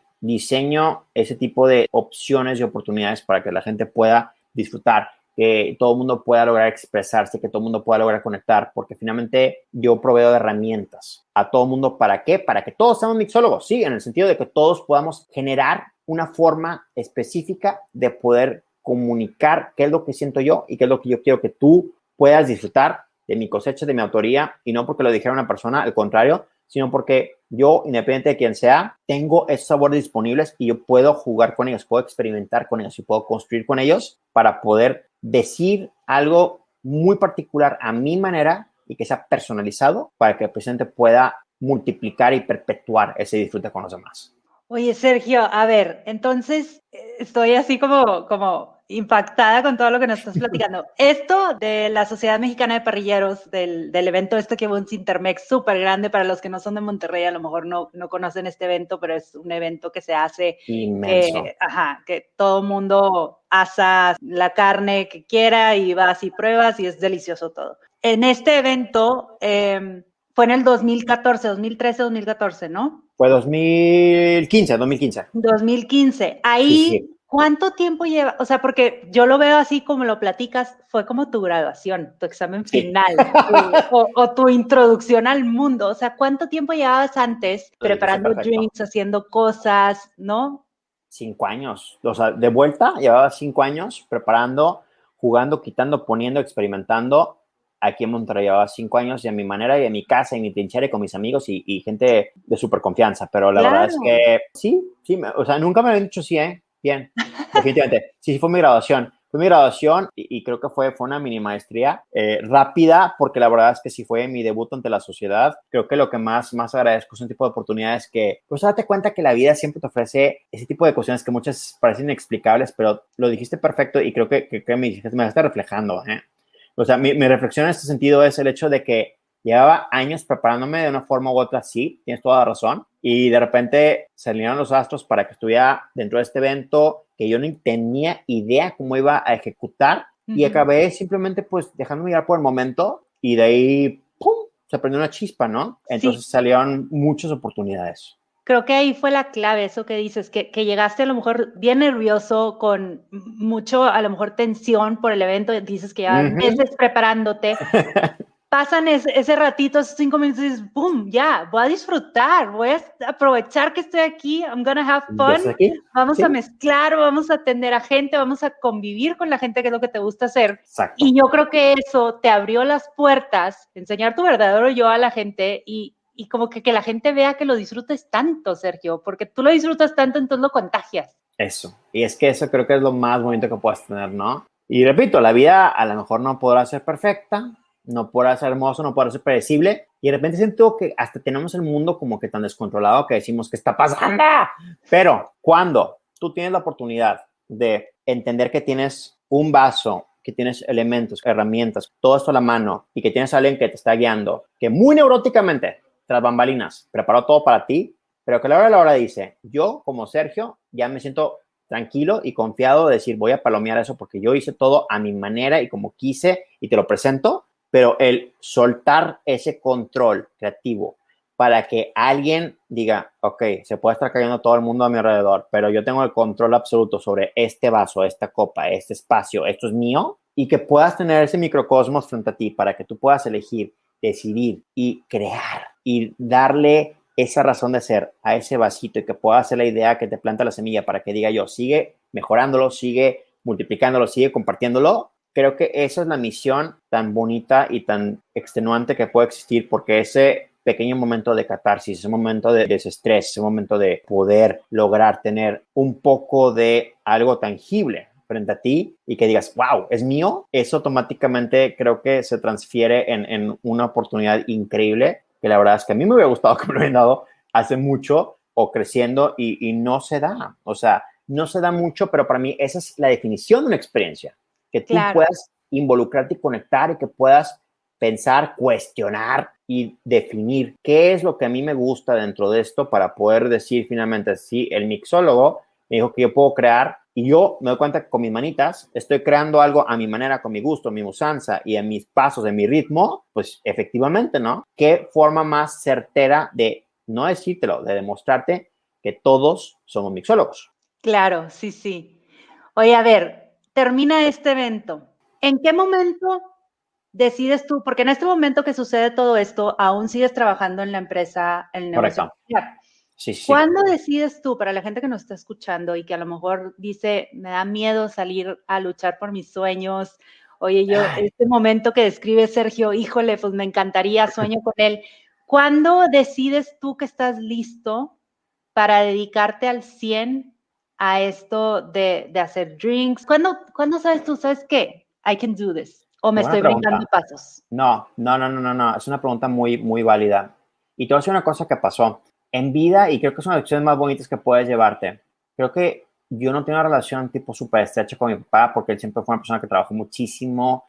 ese tipo de opciones y oportunidades para que la gente pueda disfrutar que todo el mundo pueda lograr expresarse, que todo el mundo pueda lograr conectar, porque finalmente yo proveo de herramientas a todo el mundo. ¿Para qué? Para que todos seamos mixólogos, sí, en el sentido de que todos podamos generar una forma específica de poder comunicar qué es lo que siento yo y qué es lo que yo quiero que tú puedas disfrutar de mi cosecha, de mi autoría, y no porque lo dijera una persona, al contrario, sino porque yo, independiente de quién sea, tengo esos sabores disponibles y yo puedo jugar con ellos, puedo experimentar con ellos y puedo construir con ellos para poder decir algo muy particular a mi manera y que sea personalizado para que el presidente pueda multiplicar y perpetuar ese disfrute con los demás. Oye, Sergio, a ver, entonces estoy así como impactada con todo lo que nos estás platicando. Esto de la Sociedad Mexicana de Parrilleros, del evento este que hubo en Cintermex, súper grande, para los que no son de Monterrey, a lo mejor no conocen este evento, pero es un evento que se hace, Inmenso. que todo mundo asa la carne que quiera y vas y pruebas y es delicioso todo. En este evento fue en el 2014, 2013, 2014, ¿no? Fue 2015. 2015. Sí, Ahí, sí. ¿cuánto tiempo lleva? O sea, porque yo lo veo así como lo platicas, fue como tu graduación, tu examen Sí. final, o tu introducción al mundo. O sea, ¿cuánto tiempo llevabas antes Lo dijiste preparando perfecto. drinks, haciendo cosas, no? 5 años. O sea, de vuelta, llevaba 5 años preparando, jugando, quitando, poniendo, experimentando. Aquí en Monterrey llevaba 5 años y a mi manera y en mi casa y en mi trinchera y con mis amigos y gente de súper confianza. Pero la verdad es Claro. que sí, o sea, nunca me habían dicho sí, bien, definitivamente. Sí, fue mi graduación. Fue mi graduación y creo que fue una mini maestría rápida, porque la verdad es que sí fue mi debut ante la sociedad. Creo que lo que más agradezco es un tipo de oportunidades que, pues date cuenta que la vida siempre te ofrece ese tipo de cuestiones que muchas parecen inexplicables, pero lo dijiste perfecto y creo que me está reflejando. O sea, mi reflexión en este sentido es el hecho de que llevaba años preparándome de una forma u otra, sí, tienes toda la razón, y de repente salieron los astros para que estuviera dentro de este evento que yo no tenía idea cómo iba a ejecutar, y acabé simplemente pues dejándome llevar por el momento y de ahí, ¡pum!, se prendió una chispa, ¿no? Entonces Sí. Salieron muchas oportunidades. Creo que ahí fue la clave, eso que dices, que llegaste a lo mejor bien nervioso, con mucho, a lo mejor tensión por el evento, dices que llevas meses preparándote. Pasan ese ratito, esos 5 minutos y dices, ¡boom! Ya, voy a disfrutar, voy a aprovechar que estoy aquí, I'm gonna have ¿Ya fun, estás aquí? vamos a Sí. mezclar, vamos a atender a gente, vamos a convivir con la gente, que es lo que te gusta hacer. Exacto. Y yo creo que eso te abrió las puertas, enseñar tu verdadero yo a la gente y como que la gente vea que lo disfrutes tanto, Sergio, porque tú lo disfrutas tanto, entonces lo contagias. Eso. Y es que eso creo que es lo más bonito que puedas tener, ¿no? Y repito, la vida a lo mejor no podrá ser perfecta, no podrá ser hermoso, no podrá ser predecible. Y de repente siento que hasta tenemos el mundo como que tan descontrolado que decimos, ¿qué está pasando? Pero cuando tú tienes la oportunidad de entender que tienes un vaso, que tienes elementos, herramientas, todo esto a la mano, y que tienes a alguien que te está guiando, que muy neuróticamente, tras bambalinas, preparó todo para ti, pero que a la hora dice, yo como Sergio ya me siento tranquilo y confiado de decir, voy a palomear eso porque yo hice todo a mi manera y como quise y te lo presento, pero el soltar ese control creativo para que alguien diga, ok, se puede estar cayendo todo el mundo a mi alrededor, pero yo tengo el control absoluto sobre este vaso, esta copa, este espacio, esto es mío, y que puedas tener ese microcosmos frente a ti para que tú puedas elegir, decidir y crear y darle esa razón de ser a ese vasito y que pueda ser la idea que te planta la semilla para que diga yo, sigue mejorándolo, sigue multiplicándolo, sigue compartiéndolo. Creo que esa es la misión tan bonita y tan extenuante que puede existir, porque ese pequeño momento de catarsis, ese momento de desestrés, ese momento de poder lograr tener un poco de algo tangible frente a ti y que digas, wow, es mío, eso automáticamente creo que se transfiere en una oportunidad increíble, que la verdad es que a mí me hubiera gustado que me lo hubieran dado hace mucho o creciendo y no se da. O sea, no se da mucho, pero para mí esa es la definición de una experiencia, que tú puedas involucrarte y conectar y que puedas pensar, cuestionar y definir qué es lo que a mí me gusta dentro de esto para poder decir finalmente, sí, el mixólogo me dijo que yo puedo crear y yo me doy cuenta que con mis manitas estoy creando algo a mi manera, con mi gusto, mi usanza y en mis pasos, en mi ritmo, pues efectivamente, ¿no? ¿Qué forma más certera de no decírtelo, de demostrarte que todos somos mixólogos? Claro, sí, sí. Oye, a ver, termina este evento. ¿En qué momento decides tú? Porque en este momento que sucede todo esto, aún sigues trabajando en la empresa, en el negocio Correcto. familiar. Sí, sí, sí. ¿Cuándo decides tú, para la gente que nos está escuchando y que a lo mejor dice, me da miedo salir a luchar por mis sueños? Oye, yo, Ay, este momento que describe Sergio, híjole, pues me encantaría, sueño con él. ¿Cuándo decides tú que estás listo para dedicarte al 100 a esto de hacer drinks? ¿Cuándo sabes tú, sabes qué? I can do this. O qué me buena estoy brincando pregunta. pasos. No, no, no, no, no, no. Es una pregunta muy, muy válida. Y te voy a decir una cosa que pasó en vida y creo que es una de las lecciones más bonitas que puedes llevarte. Creo que yo no tengo una relación tipo súper estrecha con mi papá porque él siempre fue una persona que trabajó muchísimo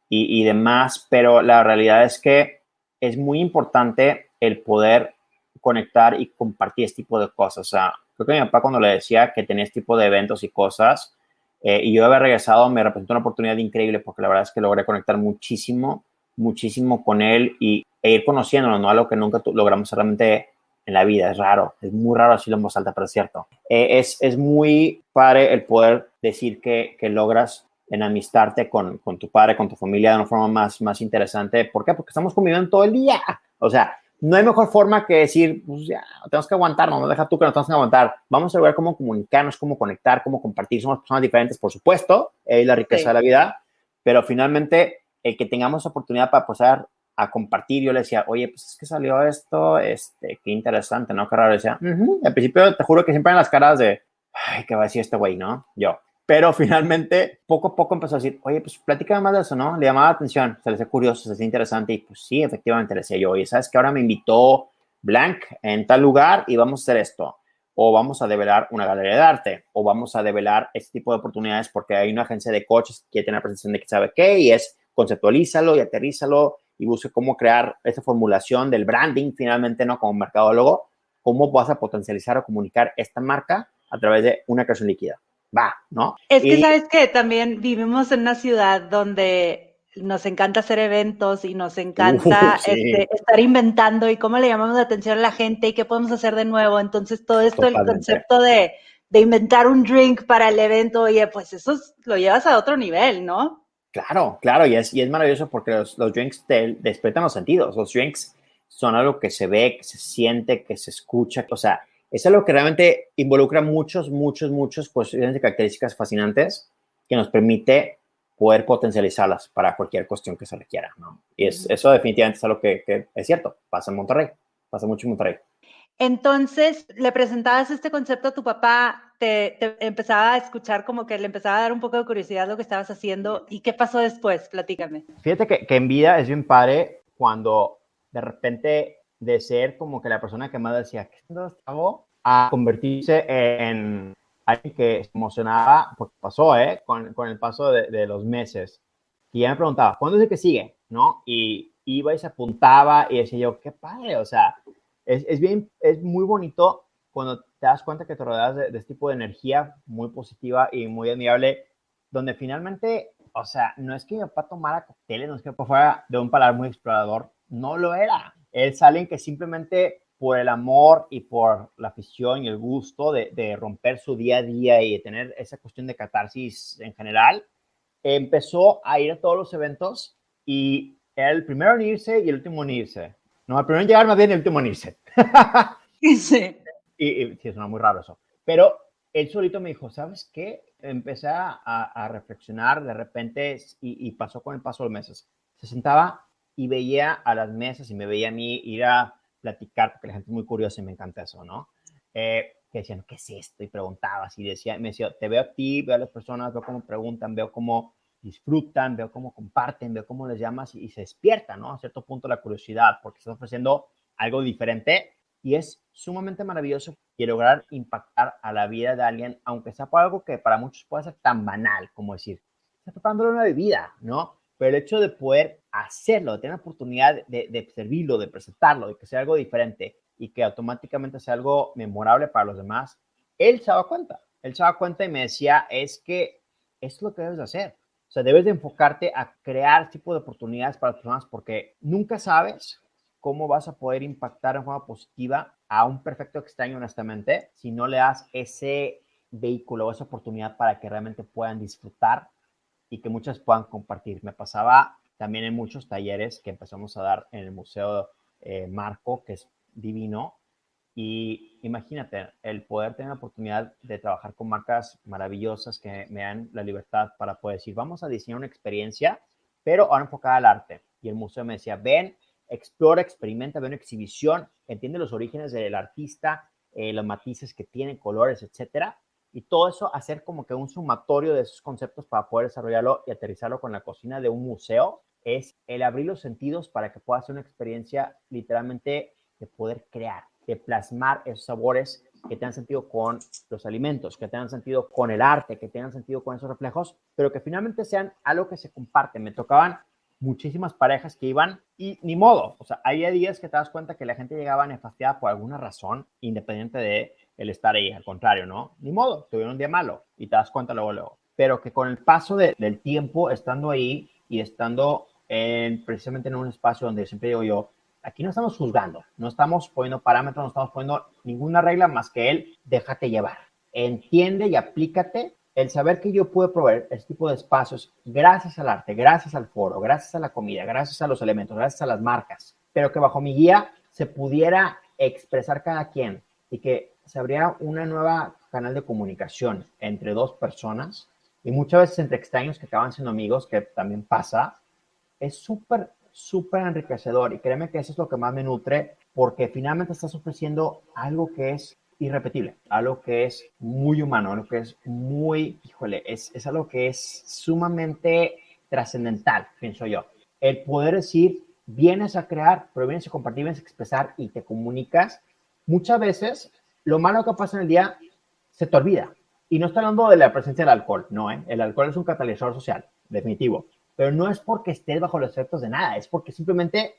y demás, pero la realidad es que es muy importante el poder conectar y compartir este tipo de cosas. O sea, creo que mi papá cuando le decía que tenía este tipo de eventos y cosas, y yo haber regresado me representó una oportunidad increíble porque la verdad es que logré conectar muchísimo, muchísimo con él e ir conociéndolo, ¿no? Algo que nunca logramos realmente en la vida. Es raro, es muy raro decirlo en voz alta, pero es cierto. Es muy padre el poder decir que logras enamistarte con tu padre, con tu familia de una forma más interesante. ¿Por qué? Porque estamos conviviendo todo el día. O sea, no hay mejor forma que decir, pues ya, tenemos que aguantarnos, no deja tú que nos tenemos que aguantar. Vamos a ver cómo comunicarnos, cómo conectar, cómo compartir. Somos personas diferentes, por supuesto, es la riqueza Sí. de la vida, pero finalmente el que tengamos oportunidad para pasar a compartir, yo le decía, oye, pues es que salió esto, qué interesante, ¿no? Qué raro. Decía, al principio te juro que siempre en las caras de, ay, ¿qué va a decir este güey, no? Yo. Pero finalmente, poco a poco empezó a decir, oye, pues platícame más de eso, ¿no? Le llamaba la atención, se le hacía curioso, se le hacía interesante y pues sí, efectivamente le decía yo, oye, ¿sabes qué? Ahora me invitó Blank en tal lugar y vamos a hacer esto. O vamos a develar una galería de arte, o vamos a develar este tipo de oportunidades porque hay una agencia de coches que quiere tener presentación de que sabe qué y es conceptualízalo y aterrízalo y busque cómo crear esa formulación del branding finalmente, ¿no? Como mercadólogo, cómo vas a potencializar o comunicar esta marca a través de una creación líquida. Va, ¿no? Es que Y sabes que también vivimos en una ciudad donde nos encanta hacer eventos y nos encanta sí, estar inventando y cómo le llamamos la atención a la gente y qué podemos hacer de nuevo. Entonces, todo esto, el totalmente. concepto de inventar un drink para el evento, oye, pues eso lo llevas a otro nivel, ¿no? Claro, claro, y es maravilloso porque los drinks te despiertan los sentidos. Los drinks son algo que se ve, que se siente, que se escucha. O sea, es algo que realmente involucra muchos cuestiones de características fascinantes que nos permite poder potencializarlas para cualquier cuestión que se requiera, ¿no? Y eso definitivamente es algo que es cierto. Pasa en Monterrey, pasa mucho en Monterrey. Entonces, le presentabas este concepto a tu papá, te empezaba a escuchar como que le empezaba a dar un poco de curiosidad lo que estabas haciendo. ¿Y qué pasó después? Platícame. Fíjate que en vida es bien padre cuando de repente de ser como que la persona que más decía, ¿qué hago? A convertirse en alguien que se emocionaba, porque pasó, con el paso de los meses. Y ya me preguntaba, ¿cuándo es el que sigue? ¿No? Y iba y se apuntaba y decía yo, qué padre, o sea, es muy bonito cuando te das cuenta que te rodeas de este tipo de energía muy positiva y muy admirable, donde finalmente, o sea, no es que mi papá tomara cócteles, no es que fuera de un paladar muy explorador, no lo era. Él es alguien que simplemente por el amor y por la afición y el gusto de romper su día a día y de tener esa cuestión de catarsis en general, empezó a ir a todos los eventos y era el primero en irse y el último en irse. No, el primero en llegar más bien y el último en irse. Sí. Y sí, suena muy raro eso. Pero él solito me dijo, ¿sabes qué? Empecé a reflexionar de repente y pasó con el paso de los meses. Se sentaba y veía a las mesas y me veía a mí ir a platicar, porque la gente es muy curiosa y me encanta eso, ¿no? Que decían, ¿qué es esto? Y preguntabas y me decía, te veo a ti, veo a las personas, veo cómo preguntan, veo cómo disfrutan, veo cómo comparten, veo cómo les llamas y se despierta, ¿no? A cierto punto la curiosidad, porque estás ofreciendo algo diferente y es sumamente maravilloso y lograr impactar a la vida de alguien, aunque sea por algo que para muchos puede ser tan banal como decir, está preparándole una bebida, ¿no? Pero el hecho de poder hacerlo, de tener la oportunidad de servirlo, de presentarlo, de que sea algo diferente y que automáticamente sea algo memorable para los demás, él se daba cuenta. Él se daba cuenta y me decía, es que esto es lo que debes de hacer. O sea, debes de enfocarte a crear este tipo de oportunidades para las personas porque nunca sabes cómo vas a poder impactar en forma positiva a un perfecto extraño, honestamente, si no le das ese vehículo o esa oportunidad para que realmente puedan disfrutar y que muchas puedan compartir. Me pasaba también en muchos talleres que empezamos a dar en el Museo Marco, que es divino. Y imagínate, el poder tener la oportunidad de trabajar con marcas maravillosas que me dan la libertad para poder decir, vamos a diseñar una experiencia, pero ahora enfocada al arte. Y el museo me decía, ven, explora, experimenta, ve una exhibición, entiende los orígenes del artista, los matices que tiene, colores, etcétera. Y todo eso, hacer como que un sumatorio de esos conceptos para poder desarrollarlo y aterrizarlo con la cocina de un museo, es el abrir los sentidos para que pueda ser una experiencia literalmente de poder crear, de plasmar esos sabores que tengan sentido con los alimentos, que tengan sentido con el arte, que tengan sentido con esos reflejos, pero que finalmente sean algo que se comparte. Me tocaban muchísimas parejas que iban y ni modo, o sea, había días que te das cuenta que la gente llegaba nefastiada por alguna razón, independiente de el estar ahí, al contrario, ¿no? Ni modo, tuvieron un día malo y te das cuenta luego. Pero que con el paso del tiempo, estando ahí y estando precisamente en un espacio donde siempre digo yo, aquí no estamos juzgando, no estamos poniendo parámetros, no estamos poniendo ninguna regla más que el déjate llevar. Entiende y aplícate. El saber que yo puedo proveer este tipo de espacios gracias al arte, gracias al foro, gracias a la comida, gracias a los elementos, gracias a las marcas, pero que bajo mi guía se pudiera expresar cada quien y que se abriera una nueva canal de comunicación entre dos personas y muchas veces entre extraños que acaban siendo amigos, que también pasa, es súper enriquecedor y créeme que eso es lo que más me nutre porque finalmente estás ofreciendo algo que es irrepetible, algo que es muy humano, algo que es muy, híjole, es algo que es sumamente trascendental, pienso yo. El poder decir, vienes a crear, pero vienes a compartir, vienes a expresar y te comunicas, muchas veces lo malo que pasa en el día se te olvida. Y no estoy hablando de la presencia del alcohol, no, el alcohol es un catalizador social, definitivo, pero no es porque estés bajo los efectos de nada, es porque simplemente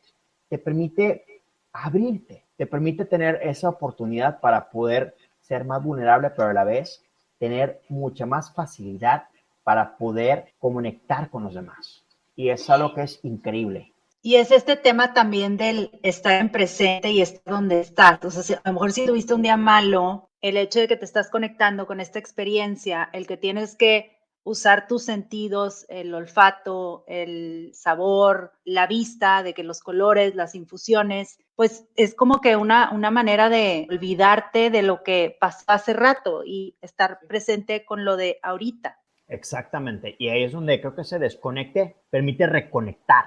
te permite abrirte, te permite tener esa oportunidad para poder ser más vulnerable, pero a la vez tener mucha más facilidad para poder conectar con los demás. Y es algo que es increíble. Y es este tema también del estar en presente y estar donde estás. Entonces, a lo mejor si tuviste un día malo, el hecho de que te estás conectando con esta experiencia, el que tienes que usar tus sentidos, el olfato, el sabor, la vista, de que los colores, las infusiones, pues es como que una manera de olvidarte de lo que pasó hace rato y estar presente con lo de ahorita. Exactamente. Y ahí es donde creo que ese desconecte permite reconectar.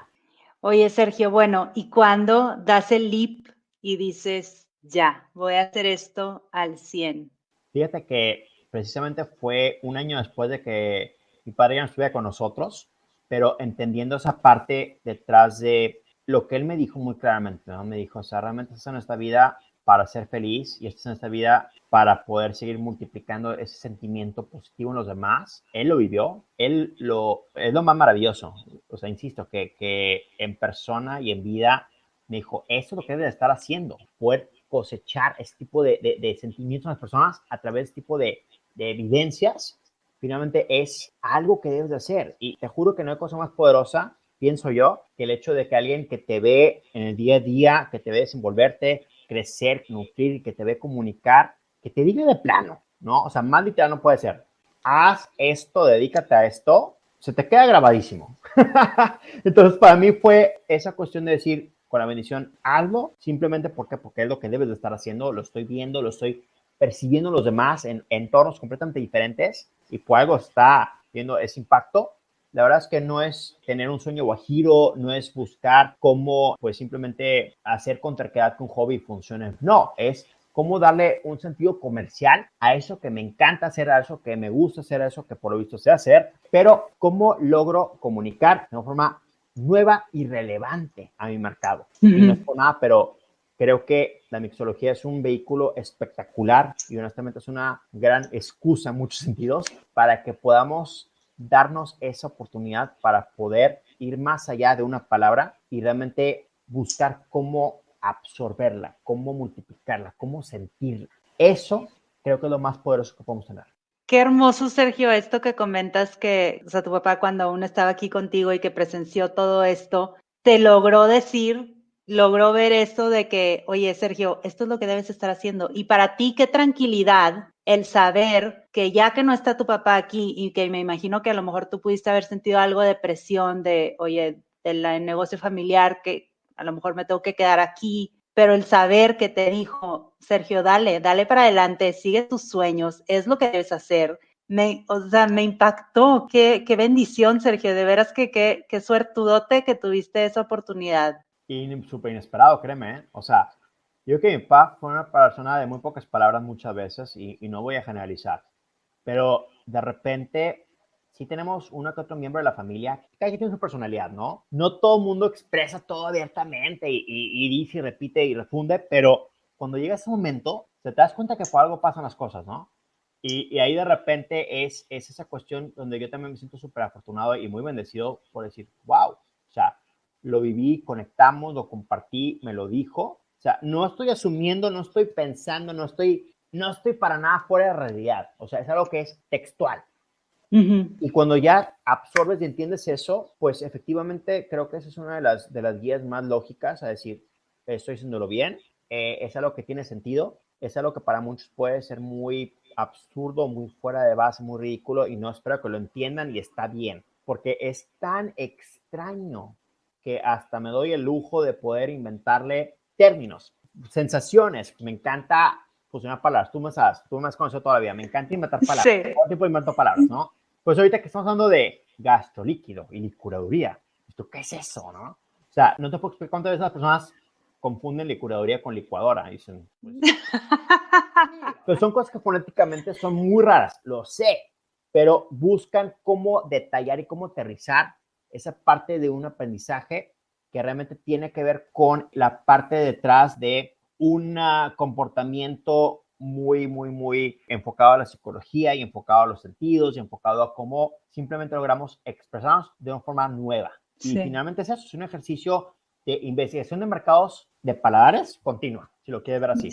Oye, Sergio, bueno, ¿y cuándo das el leap y dices, ya, voy a hacer esto al 100? Fíjate que precisamente fue un año después de que mi padre ya no estuviera con nosotros, pero entendiendo esa parte detrás de lo que él me dijo muy claramente, ¿no? Me dijo, o sea, realmente estás en esta vida para ser feliz y estás en esta vida para poder seguir multiplicando ese sentimiento positivo en los demás. Él lo vivió, es lo más maravilloso. O sea, insisto, que en persona y en vida me dijo, eso es lo que debes de estar haciendo, poder cosechar este tipo de sentimientos en las personas a través de este tipo de evidencias, finalmente es algo que debes de hacer. Y te juro que no hay cosa más poderosa, pienso yo, que el hecho de que alguien que te ve en el día a día, que te ve desenvolverte, crecer, nutrir, que te ve comunicar, que te diga de plano, ¿no? O sea, más literal no puede ser. Haz esto, dedícate a esto, se te queda grabadísimo. Entonces, para mí fue esa cuestión de decir, con la bendición, hazlo, simplemente porque es lo que debes de estar haciendo, lo estoy viendo, lo estoy percibiendo los demás en entornos completamente diferentes y por algo está viendo ese impacto. La verdad es que no es tener un sueño guajiro, no es buscar cómo pues simplemente hacer con terquedad que un hobby funcione. No, es cómo darle un sentido comercial a eso que me encanta hacer, a eso que me gusta hacer, a eso que por lo visto sé hacer, pero cómo logro comunicar de una forma nueva y relevante a mi mercado. Y no es por nada, pero creo que la mixología es un vehículo espectacular y honestamente es una gran excusa en muchos sentidos para que podamos darnos esa oportunidad para poder ir más allá de una palabra y realmente buscar cómo absorberla, cómo multiplicarla, cómo sentirla. Eso creo que es lo más poderoso que podemos tener. Qué hermoso, Sergio, esto que comentas que, o sea, tu papá cuando aún estaba aquí contigo y que presenció todo esto, te logró decir logró ver eso de que, oye, Sergio, esto es lo que debes estar haciendo. Y para ti, qué tranquilidad el saber que ya que no está tu papá aquí y que me imagino que a lo mejor tú pudiste haber sentido algo de presión de, oye, del negocio familiar, que a lo mejor me tengo que quedar aquí, pero el saber que te dijo, Sergio, dale para adelante, sigue tus sueños, es lo que debes hacer. Me impactó, qué bendición, Sergio, de veras que qué suertudote que tuviste esa oportunidad. Y súper inesperado, créeme, ¿eh? O sea, yo creo que mi papá fue una persona de muy pocas palabras muchas veces y no voy a generalizar, pero de repente sí tenemos uno que otro miembro de la familia, cada quien tiene su personalidad, ¿no? No todo el mundo expresa todo abiertamente y dice y repite y refunde, pero cuando llega ese momento, te das cuenta que por algo pasan las cosas, ¿no? Y ahí de repente es esa cuestión donde yo también me siento súper afortunado y muy bendecido por decir, wow, o sea, lo viví, conectamos, lo compartí, me lo dijo. O sea, no estoy asumiendo, no estoy pensando, no estoy para nada fuera de realidad. O sea, es algo que es textual. Uh-huh. Y cuando ya absorbes y entiendes eso, pues efectivamente creo que esa es una de las guías más lógicas a decir, estoy haciéndolo bien, es algo que tiene sentido, es algo que para muchos puede ser muy absurdo, muy fuera de base, muy ridículo y no espero que lo entiendan y está bien, porque es tan extraño que hasta me doy el lujo de poder inventarle términos, sensaciones. Me encanta fusionar palabras. Tú me has conocido todavía. Me encanta inventar palabras. Sí. Todo tipo invento palabras, ¿no? Pues ahorita que estamos hablando de gastrolíquido y licuaduría, ¿qué es eso, no? O sea, no te puedo explicar cuántas veces las personas confunden licuaduría con licuadora. Dicen, pues son cosas que fonéticamente son muy raras, lo sé, pero buscan cómo detallar y cómo aterrizar esa parte de un aprendizaje que realmente tiene que ver con la parte detrás de un comportamiento muy enfocado a la psicología y enfocado a los sentidos y enfocado a cómo simplemente logramos expresarnos de una forma nueva. Y Sí. finalmente es eso, es un ejercicio de investigación de mercados de paladares continua, si lo quieres ver así.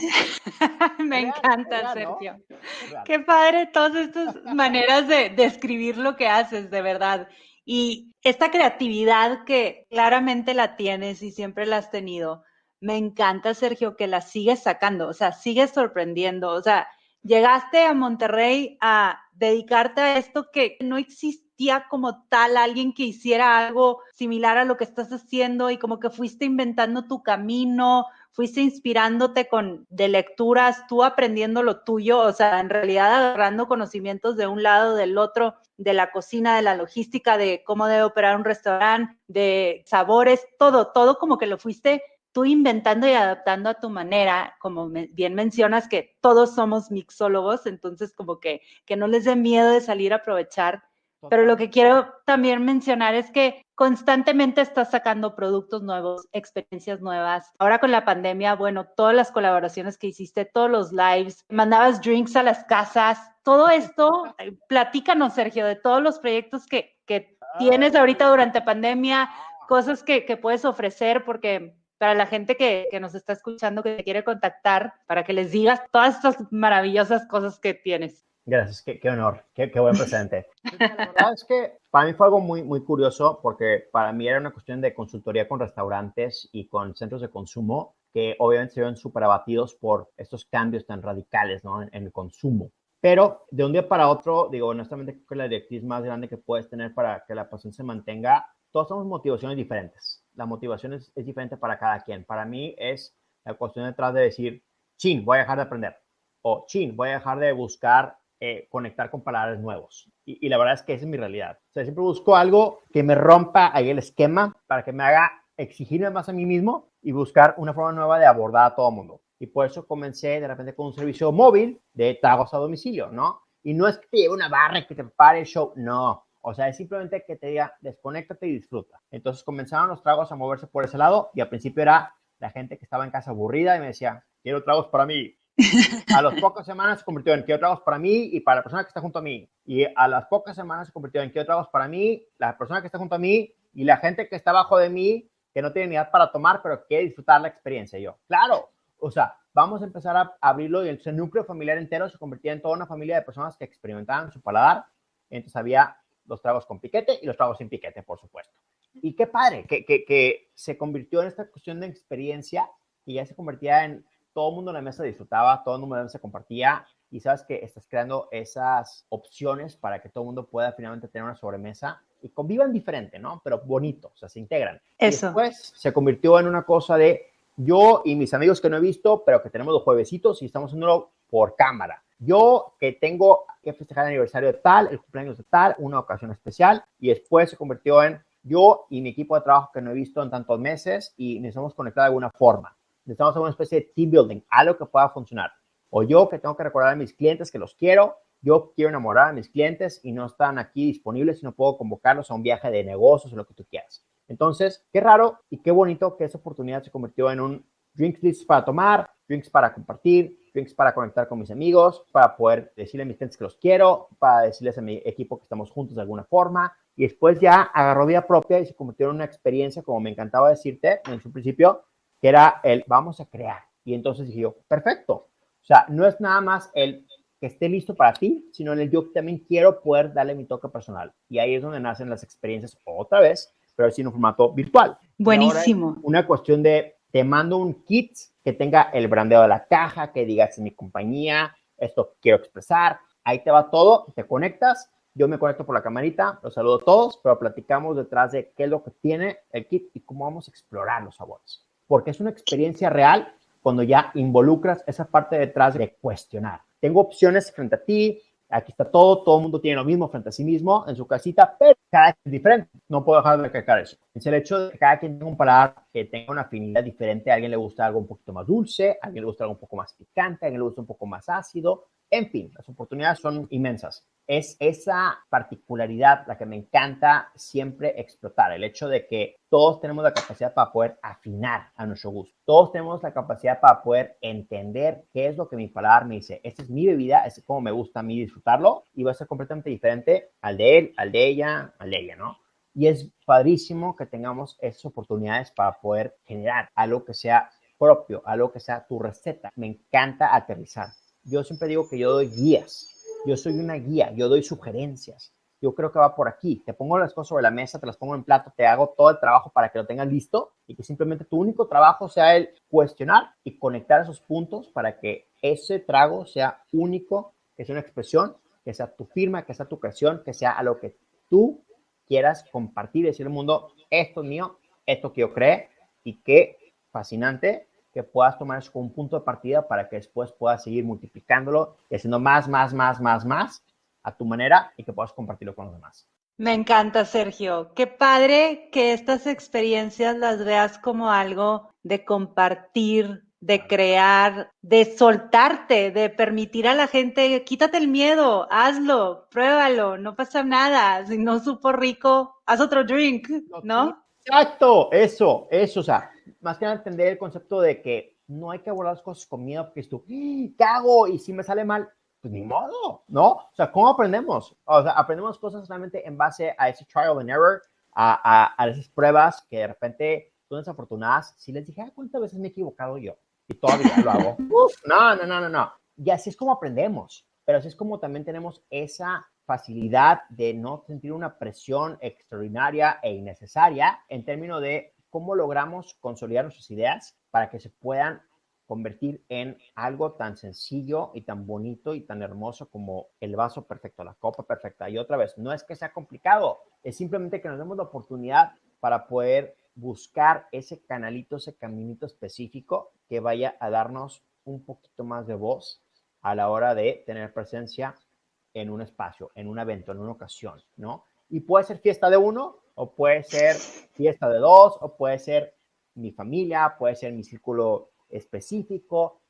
Me Es encanta, real, ¿no? Sergio. Es real. Qué padre todas estas maneras de describir lo que haces, de verdad. Y esta creatividad que claramente la tienes y siempre la has tenido, me encanta, Sergio, que la sigues sacando, o sea, sigues sorprendiendo. O sea, llegaste a Monterrey a dedicarte a esto que no existía como tal, alguien que hiciera algo similar a lo que estás haciendo y como que fuiste inventando tu camino, fuiste inspirándote de lecturas, tú aprendiendo lo tuyo, o sea, en realidad agarrando conocimientos de un lado, del otro, de la cocina, de la logística, de cómo debe operar un restaurante, de sabores, todo como que lo fuiste tú inventando y adaptando a tu manera, como bien mencionas que todos somos mixólogos, entonces como que no les dé miedo de salir a aprovechar. Pero lo que quiero también mencionar es que constantemente estás sacando productos nuevos, experiencias nuevas. Ahora con la pandemia, bueno, todas las colaboraciones que hiciste, todos los lives, mandabas drinks a las casas, todo esto, platícanos, Sergio, de todos los proyectos que tienes ahorita durante pandemia, cosas que puedes ofrecer, porque para la gente que nos está escuchando, que te quiere contactar, para que les digas todas estas maravillosas cosas que tienes. Gracias, qué honor, qué buen presente. La verdad es que para mí fue algo muy curioso porque para mí era una cuestión de consultoría con restaurantes y con centros de consumo que obviamente se ven súper abatidos por estos cambios tan radicales, ¿no? En el consumo. Pero de un día para otro, digo, honestamente, creo que la directriz más grande que puedes tener para que la pasión se mantenga, todos tenemos motivaciones diferentes. La motivación es diferente para cada quien. Para mí es la cuestión detrás de decir, chin, voy a dejar de aprender. O chin, voy a dejar de buscar conectar con palabras nuevos. Y la verdad es que esa es mi realidad. O sea, siempre busco algo que me rompa ahí el esquema para que me haga exigirme más a mí mismo y buscar una forma nueva de abordar a todo el mundo. Y por eso comencé de repente con un servicio móvil de tragos a domicilio, ¿no? Y no es que te lleve una barra y que te pare el show, no. O sea, es simplemente que te diga, desconéctate y disfruta. Entonces comenzaron los tragos a moverse por ese lado y al principio era la gente que estaba en casa aburrida y me decía, quiero tragos para mí. A las pocas semanas se convirtió en quiero tragos para mí y para la persona que está junto a mí. Y a las pocas semanas se convirtió en quiero tragos para mí, la persona que está junto a mí y la gente que está abajo de mí, que no tiene ni edad para tomar, pero quiere disfrutar la experiencia. Y yo, claro, o sea, vamos a empezar a abrirlo y el núcleo familiar entero se convertía en toda una familia de personas que experimentaban su paladar. Entonces había los tragos con piquete y los tragos sin piquete, por supuesto. Y qué padre que se convirtió en esta cuestión de experiencia y ya se convertía en todo el mundo en la mesa disfrutaba, todo el mundo en la mesa compartía y sabes que estás creando esas opciones para que todo el mundo pueda finalmente tener una sobremesa y convivan diferente, ¿no? Pero bonito, o sea, se integran. Y Eso. después se convirtió en una cosa de yo y mis amigos que no he visto, pero que tenemos los juevesitos y estamos haciéndolo por cámara. Yo que tengo que festejar el aniversario de tal, el cumpleaños de tal, una ocasión especial, y después se convirtió en yo y mi equipo de trabajo que no he visto en tantos meses y necesitamos conectar de alguna forma. Necesitamos hacer una especie de team building, algo que pueda funcionar. O yo que tengo que recordar a mis clientes que los quiero, yo quiero enamorar a mis clientes y no están aquí disponibles y no puedo convocarlos a un viaje de negocios o lo que tú quieras. Entonces, qué raro y qué bonito que esa oportunidad se convirtió en un drinks list para tomar, drinks para compartir, drinks para conectar con mis amigos, para poder decirle a mis clientes que los quiero, para decirles a mi equipo que estamos juntos de alguna forma. Y después ya agarró vida propia y se convirtió en una experiencia, como me encantaba decirte en su principio, que era el vamos a crear. Y entonces dije yo, perfecto. O sea, no es nada más el que esté listo para ti, sino en el yo también quiero poder darle mi toque personal. Y ahí es donde nacen las experiencias otra vez, pero sí en un formato virtual. Y ahora es Buenísimo. una cuestión de, te mando un kit que tenga el brandeo de la caja, que diga, es mi compañía, esto quiero expresar, ahí te va todo, te conectas, yo me conecto por la camarita, los saludo a todos, pero platicamos detrás de qué es lo que tiene el kit y cómo vamos a explorar los sabores. Porque es una experiencia real cuando ya involucras esa parte detrás de cuestionar. Tengo opciones frente a ti, aquí está todo el mundo tiene lo mismo frente a sí mismo en su casita, pero cada quien es diferente. No puedo dejar de recalcar eso. Es el hecho de que cada quien tenga un paladar que tenga una afinidad diferente. A alguien le gusta algo un poquito más dulce, a alguien le gusta algo un poco más picante, a alguien le gusta un poco más ácido. En fin, las oportunidades son inmensas. Es esa particularidad la que me encanta siempre explotar, el hecho de que todos tenemos la capacidad para poder afinar a nuestro gusto. Todos tenemos la capacidad para poder entender qué es lo que mi paladar me dice. Esta es mi bebida, este es como me gusta a mí disfrutarlo y va a ser completamente diferente al de él, al de ella, ¿no? Y es padrísimo que tengamos esas oportunidades para poder generar algo que sea propio, algo que sea tu receta. Me encanta aterrizar. Yo siempre digo que yo doy guías. Yo soy una guía, yo doy sugerencias. Yo creo que va por aquí. Te pongo las cosas sobre la mesa, te las pongo en plato, te hago todo el trabajo para que lo tengas listo y que simplemente tu único trabajo sea el cuestionar y conectar esos puntos para que ese trago sea único, que sea una expresión, que sea tu firma, que sea tu creación, que sea a lo que tú quieras compartir y decirle al mundo, esto es mío, esto que yo creé y qué fascinante que puedas tomar eso como un punto de partida para que después puedas seguir multiplicándolo y haciendo más a tu manera y que puedas compartirlo con los demás. Me encanta, Sergio. Qué padre que estas experiencias las veas como algo de compartir, de crear, de soltarte, de permitir a la gente, quítate el miedo, hazlo, pruébalo, no pasa nada. Si no supo rico, haz otro drink, ¿no? Exacto, eso, o sea, más que nada entender el concepto de que no hay que abordar las cosas con miedo, porque es tú, ¿qué hago? Y si me sale mal, pues ni modo, ¿no? O sea, ¿cómo aprendemos? O sea, aprendemos cosas realmente en base a ese trial and error, a esas pruebas que de repente son desafortunadas. Si les dije, ¿cuántas veces me he equivocado yo? Y todavía lo hago. Uf, no. Y así es como aprendemos, pero así es como también tenemos esa facilidad de no sentir una presión extraordinaria e innecesaria en términos de cómo logramos consolidar nuestras ideas para que se puedan convertir en algo tan sencillo y tan bonito y tan hermoso como el vaso perfecto, la copa perfecta. Y otra vez, no es que sea complicado, es simplemente que nos demos la oportunidad para poder buscar ese canalito, ese caminito específico que vaya a darnos un poquito más de voz a la hora de tener presencia en un espacio, en un evento, en una ocasión, ¿no? Y puede ser fiesta de uno, o puede ser fiesta de dos, o puede ser mi familia, puede ser mi círculo específico,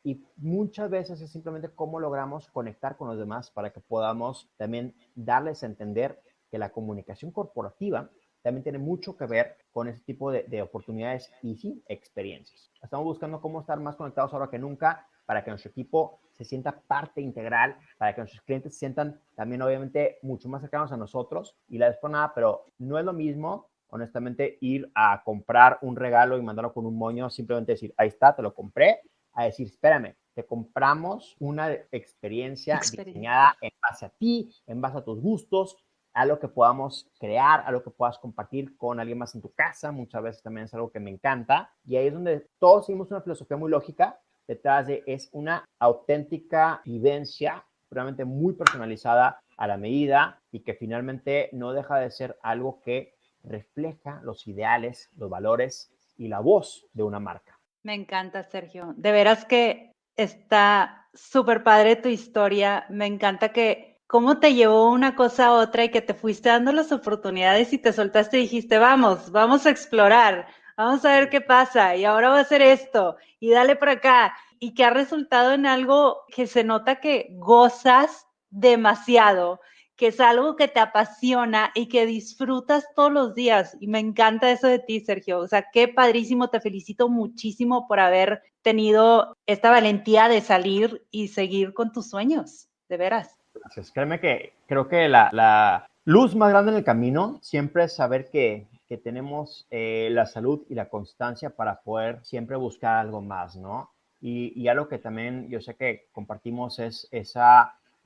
y muchas veces es simplemente cómo logramos conectar con los demás para que podamos también darles a entender que la comunicación corporativa también tiene mucho que ver con ese tipo de oportunidades y sí, experiencias. Estamos buscando cómo estar más conectados ahora que nunca para que nuestro equipo se sienta parte integral, para que nuestros clientes se sientan también obviamente mucho más cercanos a nosotros y la vez por nada, pero no es lo mismo honestamente ir a comprar un regalo y mandarlo con un moño, simplemente decir, ahí está, te lo compré, a decir, espérame, te compramos una experiencia diseñada en base a ti, en base a tus gustos, algo que podamos crear, algo que puedas compartir con alguien más en tu casa. Muchas veces también es algo que me encanta. Y ahí es donde todos seguimos una filosofía muy lógica. Detrás de es una auténtica vivencia, realmente muy personalizada a la medida y que finalmente no deja de ser algo que refleja los ideales, los valores y la voz de una marca. Me encanta, Sergio. De veras que está súper padre tu historia. Me encanta que cómo te llevó una cosa a otra y que te fuiste dando las oportunidades y te soltaste y dijiste, vamos a explorar, vamos a ver qué pasa y ahora voy a hacer esto y dale por acá. Y que ha resultado en algo que se nota que gozas demasiado, que es algo que te apasiona y que disfrutas todos los días. Y me encanta eso de ti, Sergio. O sea, qué padrísimo. Te felicito muchísimo por haber tenido esta valentía de salir y seguir con tus sueños, de veras. Gracias. Créeme que creo que la luz más grande en el camino siempre es saber que tenemos la salud y la constancia para poder siempre buscar algo más, ¿no? Y algo que también yo sé que compartimos es ese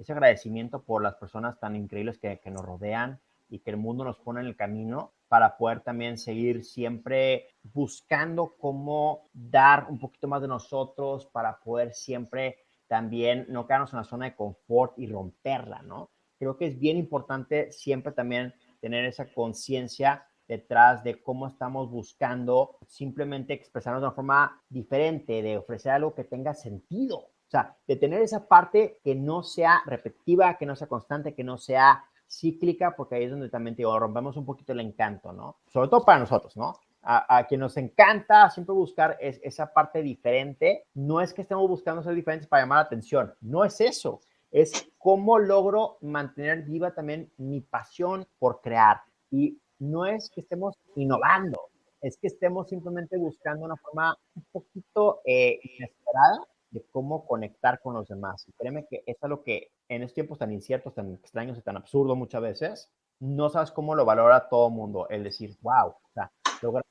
agradecimiento por las personas tan increíbles que nos rodean y que el mundo nos pone en el camino para poder también seguir siempre buscando cómo dar un poquito más de nosotros para poder siempre también no quedarnos en la zona de confort y romperla, ¿no? Creo que es bien importante siempre también tener esa conciencia detrás de cómo estamos buscando simplemente expresarnos de una forma diferente, de ofrecer algo que tenga sentido. O sea, de tener esa parte que no sea repetitiva, que no sea constante, que no sea cíclica, porque ahí es donde también te digo, rompemos un poquito el encanto, ¿no? Sobre todo para nosotros, ¿no? A quien nos encanta siempre buscar esa parte diferente. No es que estemos buscando ser diferentes para llamar la atención, no es eso. Es cómo logro mantener viva también mi pasión por crear. Y no es que estemos innovando, es que estemos simplemente buscando una forma un poquito inesperada de cómo conectar con los demás. Y créeme que eso es lo que en estos tiempos tan inciertos, tan extraños y tan absurdos muchas veces, no sabes cómo lo valora todo el mundo. El decir, wow, o sea, lograste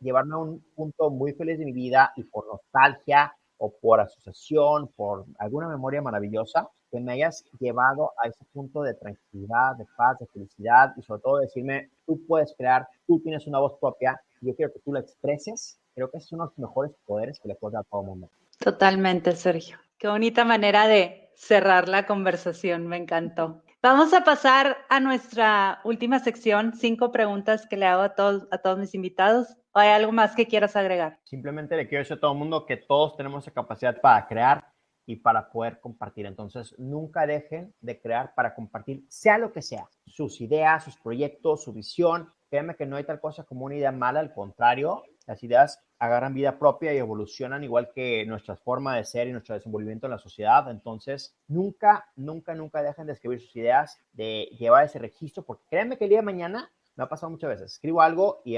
llevarme a un punto muy feliz de mi vida y por nostalgia o por asociación, por alguna memoria maravillosa, que me hayas llevado a ese punto de tranquilidad, de paz, de felicidad y sobre todo decirme, tú puedes crear, tú tienes una voz propia, yo quiero que tú la expreses. Creo que es uno de los mejores poderes que le puedes dar a todo el mundo. Totalmente, Sergio. Qué bonita manera de cerrar la conversación, me encantó. Vamos a pasar a nuestra última sección, 5 preguntas que le hago a todos mis invitados. ¿O hay algo más que quieras agregar? Simplemente le quiero decir a todo el mundo que todos tenemos esa capacidad para crear y para poder compartir. Entonces, nunca dejen de crear para compartir, sea lo que sea, sus ideas, sus proyectos, su visión. Créanme que no hay tal cosa como una idea mala, al contrario, las ideas agarran vida propia y evolucionan igual que nuestra forma de ser y nuestro desenvolvimiento en la sociedad. Entonces, nunca dejen de escribir sus ideas, de llevar ese registro, porque créanme que el día de mañana me ha pasado muchas veces. Escribo algo y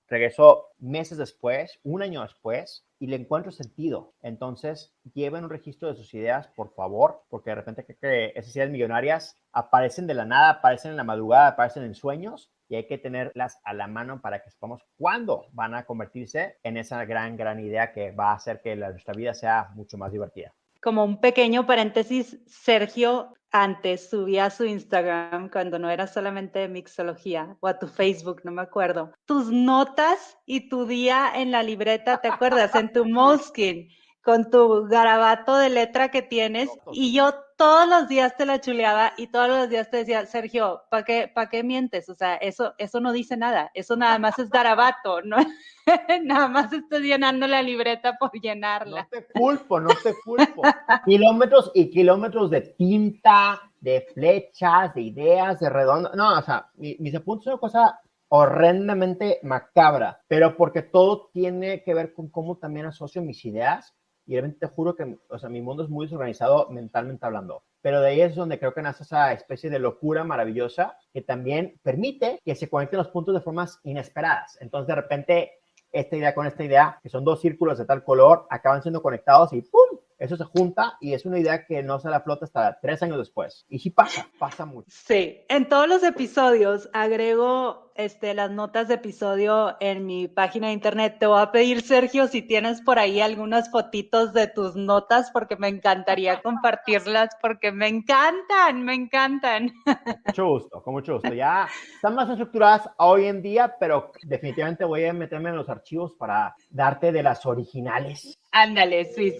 regreso meses después, un año después, y le encuentro sentido. Entonces, lleven un registro de sus ideas, por favor, porque de repente que esas ideas millonarias aparecen de la nada, aparecen en la madrugada, aparecen en sueños, y hay que tenerlas a la mano para que sepamos cuándo van a convertirse en esa gran idea que va a hacer que nuestra vida sea mucho más divertida. Como un pequeño paréntesis, Sergio antes subía a su Instagram, cuando no era solamente de mixología, o a tu Facebook, no me acuerdo, tus notas y tu día en la libreta, ¿te acuerdas? En tu Moleskine, con tu garabato de letra que tienes, y yo todos los días te la chuleaba y todos los días te decía, Sergio, ¿para qué mientes? O sea, eso no dice nada, eso nada más es garabato, ¿no? Nada más estás llenando la libreta por llenarla. No te culpo. Kilómetros y kilómetros de tinta, de flechas, de ideas, de redondo. No, o sea, mis apuntes son una cosa horrendamente macabra, pero porque todo tiene que ver con cómo también asocio mis ideas. Y realmente te juro que, o sea, mi mundo es muy desorganizado mentalmente hablando. Pero de ahí es donde creo que nace esa especie de locura maravillosa que también permite que se conecten los puntos de formas inesperadas. Entonces, de repente, esta idea con esta idea, que son dos círculos de tal color, acaban siendo conectados y ¡pum! Eso se junta y es una idea que no se la flota hasta 3 años después. Y sí pasa mucho. Sí, en todos los episodios agrego las notas de episodio en mi página de internet. Te voy a pedir, Sergio, si tienes por ahí algunas fotitos de tus notas, porque me encantaría compartirlas, porque me encantan, me encantan. Con mucho gusto. Ya están más estructuradas hoy en día, pero definitivamente voy a meterme en los archivos para darte de las originales. Ándale, sí.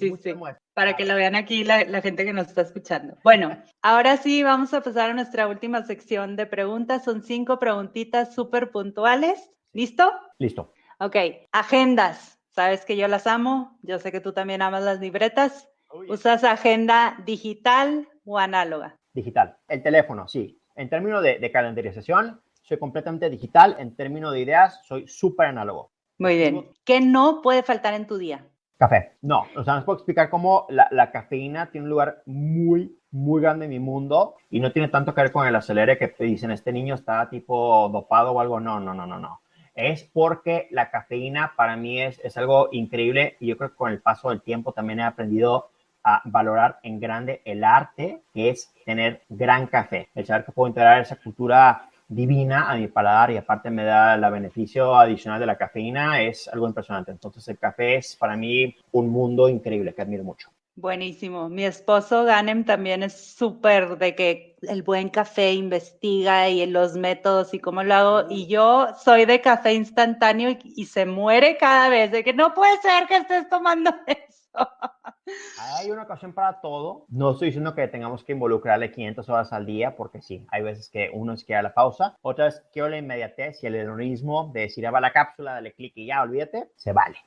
Para que lo vean aquí la gente que nos está escuchando. Bueno, ahora sí vamos a pasar a nuestra última sección de preguntas. Son 5 preguntitas súper puntuales. ¿Listo? Listo. Ok, agendas. Sabes que yo las amo. Yo sé que tú también amas las libretas. ¿Usas agenda digital o análoga? Digital. El teléfono, sí. En términos de calendarización, soy completamente digital. En términos de ideas, soy súper análogo. Muy bien. ¿Qué no puede faltar en tu día? Café. No, o sea, no os puedo explicar cómo la cafeína tiene un lugar muy, muy grande en mi mundo y no tiene tanto que ver con el acelere que te dicen, este niño está tipo dopado o algo. No. Es porque la cafeína para mí es algo increíble y yo creo que con el paso del tiempo también he aprendido a valorar en grande el arte que es tener gran café. El saber que puedo integrar esa cultura divina a mi paladar y aparte me da el beneficio adicional de la cafeína es algo impresionante. Entonces el café es para mí un mundo increíble que admiro mucho. Buenísimo. Mi esposo Ganem también es súper de que el buen café investiga y los métodos y cómo lo hago. Y yo soy de café instantáneo y se muere cada vez de que no puede ser que estés tomando eso. Hay una ocasión para todo. No estoy diciendo que tengamos que involucrarle 500 horas al día, porque sí, hay veces que uno es quiere la pausa, otras quiero la inmediatez y el hedonismo de decir, va la cápsula, dale clic y ya, olvídate. Se vale.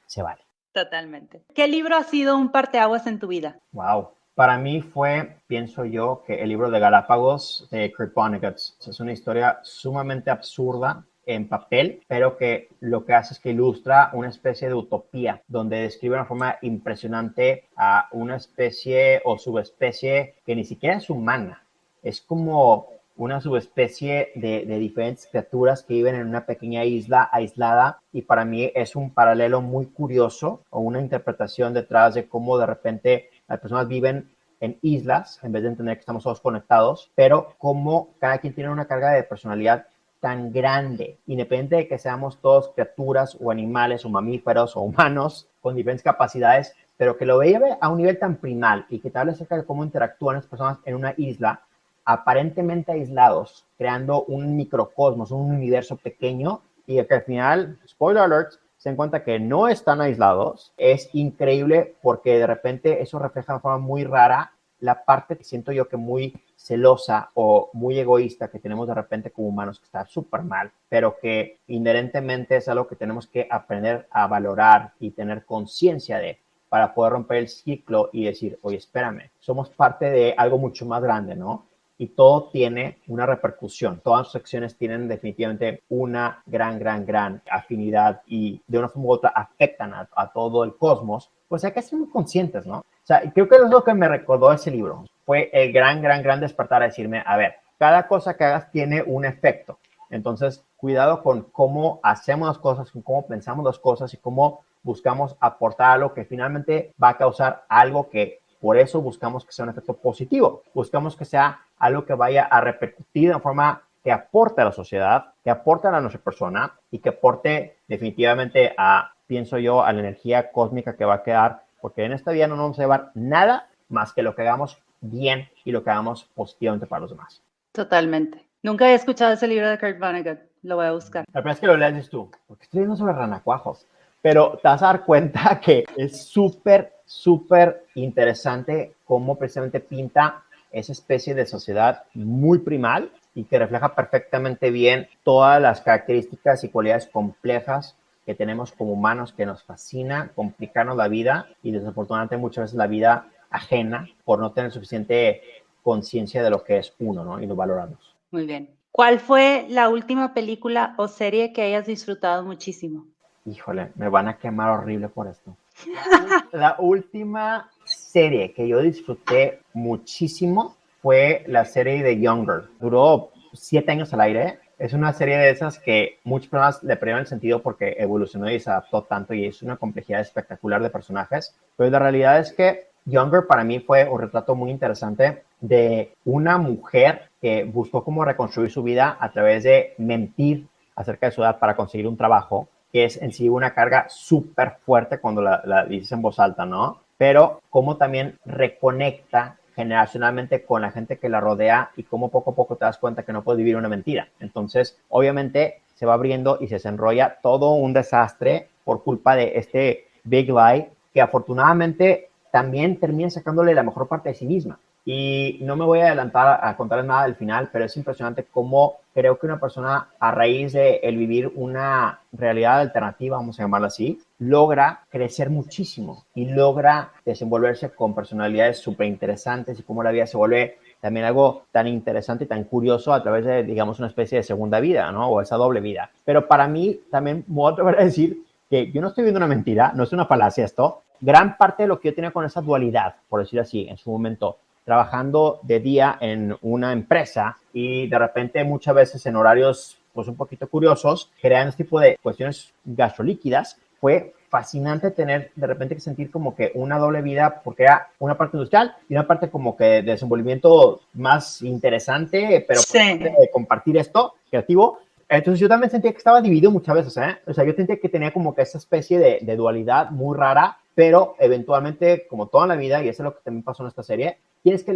Totalmente. ¿Qué libro ha sido un parteaguas en tu vida? Wow. Para mí fue, pienso yo, que el libro de Galápagos de Kurt Vonnegut. Es una historia sumamente absurda en papel, pero que lo que hace es que ilustra una especie de utopía, donde describe de una forma impresionante a una especie o subespecie que ni siquiera es humana. Es como una subespecie de diferentes criaturas que viven en una pequeña isla aislada y para mí es un paralelo muy curioso o una interpretación detrás de cómo de repente las personas viven en islas en vez de entender que estamos todos conectados, pero como cada quien tiene una carga de personalidad tan grande, independiente de que seamos todos criaturas o animales o mamíferos o humanos con diferentes capacidades, pero que lo veía a un nivel tan primal y que te habla acerca de cómo interactúan las personas en una isla aparentemente aislados, creando un microcosmos, un universo pequeño y que al final, spoiler alert, se dan cuenta que no están aislados. Es increíble porque de repente eso refleja de forma muy rara la parte que siento yo que muy celosa o muy egoísta que tenemos de repente como humanos, que está súper mal, pero que inherentemente es algo que tenemos que aprender a valorar y tener conciencia de para poder romper el ciclo y decir, oye, espérame, somos parte de algo mucho más grande, ¿no? Y todo tiene una repercusión. Todas sus acciones tienen definitivamente una gran afinidad y de una forma u otra afectan a todo el cosmos. Pues hay que ser muy conscientes, ¿no? O sea, creo que es lo que me recordó ese libro. Fue el gran despertar a decirme, a ver, cada cosa que hagas tiene un efecto. Entonces, cuidado con cómo hacemos las cosas, con cómo pensamos las cosas y cómo buscamos aportar algo que finalmente va a causar algo que por eso buscamos que sea un efecto positivo. Buscamos que sea algo que vaya a repercutir de una forma que aporte a la sociedad, que aporte a nuestra persona y que aporte definitivamente a, pienso yo, a la energía cósmica que va a quedar, porque en esta vida no nos vamos a llevar nada más que lo que hagamos bien y lo que hagamos positivamente para los demás. Totalmente. Nunca había escuchado ese libro de Kurt Vonnegut. Lo voy a buscar. La verdad es que lo lees tú, porque estoy leyendo sobre ranacuajos, pero te vas a dar cuenta que es súper interesante cómo precisamente pinta esa especie de sociedad muy primal y que refleja perfectamente bien todas las características y cualidades complejas que tenemos como humanos, que nos fascina complicarnos la vida y desafortunadamente muchas veces la vida ajena por no tener suficiente conciencia de lo que es uno, ¿no? Y no valorarnos. Muy bien. ¿Cuál fue la última película o serie que hayas disfrutado muchísimo? Híjole, me van a quemar horrible por esto. La última serie que yo disfruté muchísimo fue la serie de Younger. Duró 7 años al aire. Es una serie de esas que muchas personas le perdieron el sentido porque evolucionó y se adaptó tanto y es una complejidad espectacular de personajes. Pero la realidad es que Younger para mí fue un retrato muy interesante de una mujer que buscó cómo reconstruir su vida a través de mentir acerca de su edad para conseguir un trabajo, que es en sí una carga súper fuerte cuando la dices en voz alta, ¿no? Pero cómo también reconecta generacionalmente con la gente que la rodea y cómo poco a poco te das cuenta que no puedes vivir una mentira. Entonces, obviamente, se va abriendo y se desenrolla todo un desastre por culpa de este big lie que afortunadamente también termina sacándole la mejor parte de sí misma. Y no me voy a adelantar a contarles nada del final, pero es impresionante cómo creo que una persona, a raíz de el vivir una realidad alternativa, vamos a llamarla así, logra crecer muchísimo y logra desenvolverse con personalidades súper interesantes y cómo la vida se vuelve también algo tan interesante y tan curioso a través de, digamos, una especie de segunda vida, ¿no? O esa doble vida. Pero para mí, también me voy a atrever a decir que yo no estoy viendo una mentira, no es una falacia esto. Gran parte de lo que yo tenía con esa dualidad, por decir así, en su momento, trabajando de día en una empresa y de repente muchas veces en horarios pues un poquito curiosos, creando este tipo de cuestiones gastrolíquidas, fue fascinante tener de repente que sentir como que una doble vida, porque era una parte industrial y una parte como que de desenvolvimiento más interesante, pero Sí. de compartir esto creativo. Entonces yo también sentía que estaba dividido muchas veces, ¿eh? O sea, yo sentía que tenía como que esa especie de dualidad muy rara, pero eventualmente, como toda la vida, y eso es lo que también pasó en esta serie, tienes que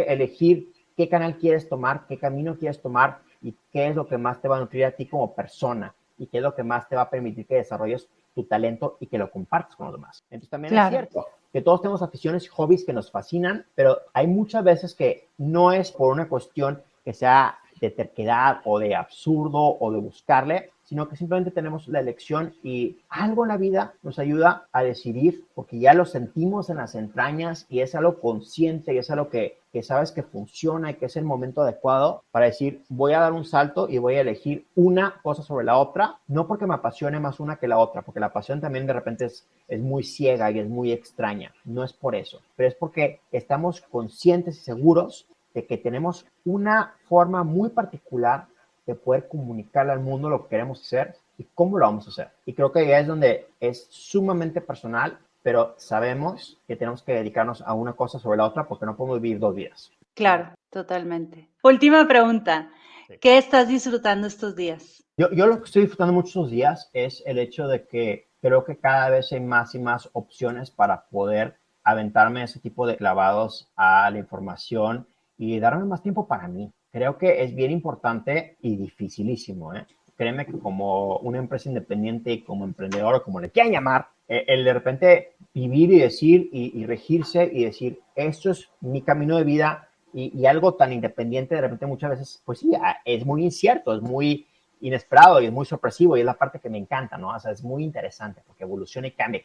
elegir qué canal quieres tomar, qué camino quieres tomar y qué es lo que más te va a nutrir a ti como persona y qué es lo que más te va a permitir que desarrolles tu talento y que lo compartas con los demás. Entonces también es cierto que todos tenemos aficiones y hobbies que nos fascinan, pero hay muchas veces que no es por una cuestión que sea de terquedad o de absurdo o de buscarle, sino que simplemente tenemos la elección y algo en la vida nos ayuda a decidir porque ya lo sentimos en las entrañas y es algo consciente y es algo que sabes que funciona y que es el momento adecuado para decir voy a dar un salto y voy a elegir una cosa sobre la otra, no porque me apasione más una que la otra, porque la pasión también de repente es muy ciega y es muy extraña, no es por eso, pero es porque estamos conscientes y seguros de que tenemos una forma muy particular de poder comunicarle al mundo lo que queremos hacer y cómo lo vamos a hacer. Y creo que ahí es donde es sumamente personal, pero sabemos que tenemos que dedicarnos a una cosa sobre la otra porque no podemos vivir dos vidas. Claro, totalmente. Última pregunta. Sí. ¿Qué estás disfrutando estos días? Yo lo que estoy disfrutando mucho estos días es el hecho de que creo que cada vez hay más y más opciones para poder aventarme ese tipo de clavados a la información y darme más tiempo para mí. Creo que es bien importante y dificilísimo, ¿eh? Créeme que como una empresa independiente y como emprendedor o como le quieran llamar, el de repente vivir y decir y regirse y decir, esto es mi camino de vida y algo tan independiente de repente muchas veces, pues sí, es muy incierto, es muy inesperado y es muy sorpresivo y es la parte que me encanta, ¿no? O sea, es muy interesante porque evoluciona y cambia.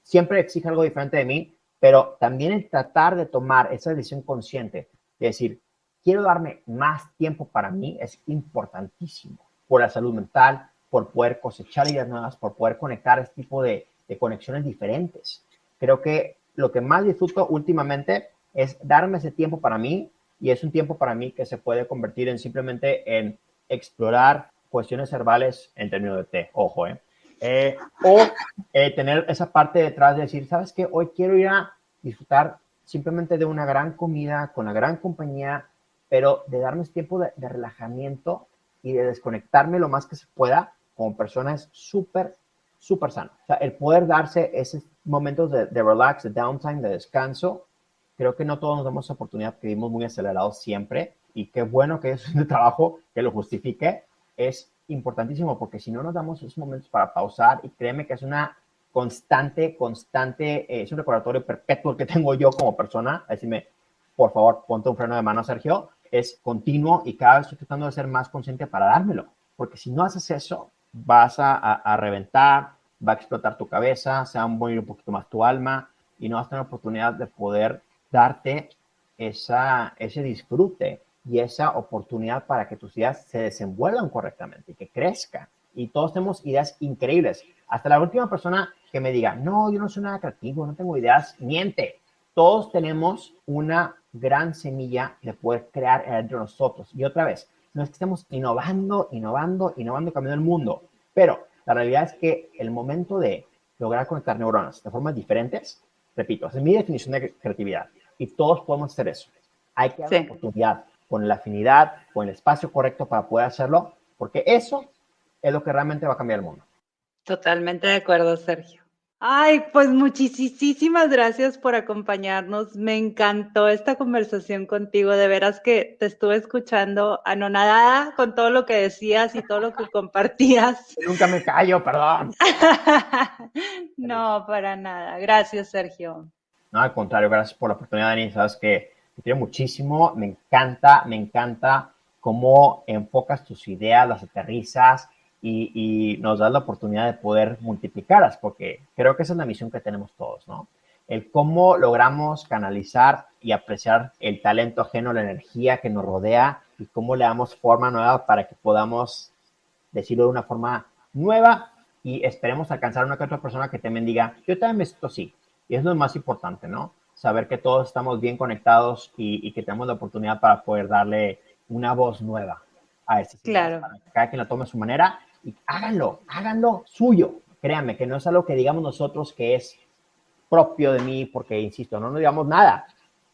Siempre exige algo diferente de mí, pero también el tratar de tomar esa decisión consciente de decir, quiero darme más tiempo para mí es importantísimo por la salud mental, por poder cosechar ideas nuevas, por poder conectar este tipo de conexiones diferentes. Creo que lo que más disfruto últimamente es darme ese tiempo para mí y es un tiempo para mí que se puede convertir en simplemente en explorar cuestiones herbales en términos de té, ojo, tener esa parte detrás de decir, ¿sabes qué? Hoy quiero ir a disfrutar simplemente de una gran comida, con una gran compañía, pero de darme ese tiempo de relajamiento y de desconectarme lo más que se pueda como persona es súper, súper sano. O sea, el poder darse esos momentos de relax, de downtime, de descanso, creo que no todos nos damos esa oportunidad, que vivimos muy acelerados siempre y qué bueno que es un trabajo que lo justifique, es importantísimo porque si no nos damos esos momentos para pausar y créeme que es una constante, es un recordatorio perpetuo que tengo yo como persona, decirme, por favor, ponte un freno de mano, Sergio, es continuo y cada vez estoy tratando de ser más consciente para dármelo, porque si no haces eso, vas a reventar, va a explotar tu cabeza, se va a morir un poquito más tu alma y no vas a tener oportunidad de poder darte ese disfrute y esa oportunidad para que tus ideas se desenvuelvan correctamente y que crezcan. Y todos tenemos ideas increíbles. Hasta la última persona que me diga, no, yo no soy nada creativo, no tengo ideas, miente. Todos tenemos una gran semilla de poder crear entre nosotros. Y otra vez, no es que estemos innovando, cambiando el mundo, pero la realidad es que el momento de lograr conectar neuronas de formas diferentes, repito, esa es mi definición de creatividad y todos podemos hacer eso. Hay que dar la oportunidad con la afinidad, con el espacio correcto para poder hacerlo, porque eso es lo que realmente va a cambiar el mundo. Totalmente de acuerdo, Sergio. Ay, pues muchísimas gracias por acompañarnos. Me encantó esta conversación contigo. De veras que te estuve escuchando anonadada con todo lo que decías y todo lo que compartías. Nunca me callo, perdón. No, para nada. Gracias, Sergio. No, al contrario, gracias por la oportunidad, Dani. Sabes que te quiero muchísimo. Me encanta cómo enfocas tus ideas, las aterrizas y nos das la oportunidad de poder multiplicarlas, porque creo que esa es la misión que tenemos todos, ¿no? El cómo logramos canalizar y apreciar el talento ajeno, la energía que nos rodea y cómo le damos forma nueva para que podamos decirlo de una forma nueva y esperemos alcanzar una que otra persona que también diga, yo también me siento así. Y es lo más importante, ¿no? Saber que todos estamos bien conectados y que tenemos la oportunidad para poder darle una voz nueva a estas ideas, Claro. para que cada quien la tome a su manera y háganlo suyo. Créanme que no es algo que digamos nosotros que es propio de mí, porque, insisto, no nos digamos nada.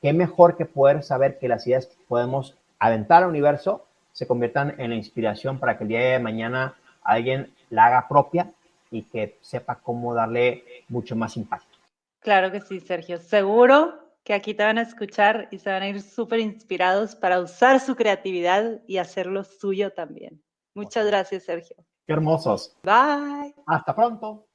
Qué mejor que poder saber que las ideas que podemos aventar al universo se conviertan en la inspiración para que el día de mañana alguien la haga propia y que sepa cómo darle mucho más impacto. Claro que sí, Sergio. Seguro que aquí te van a escuchar y se van a ir súper inspirados para usar su creatividad y hacerlo suyo también. Muchas gracias, Sergio. Qué hermosos. Bye. Hasta pronto.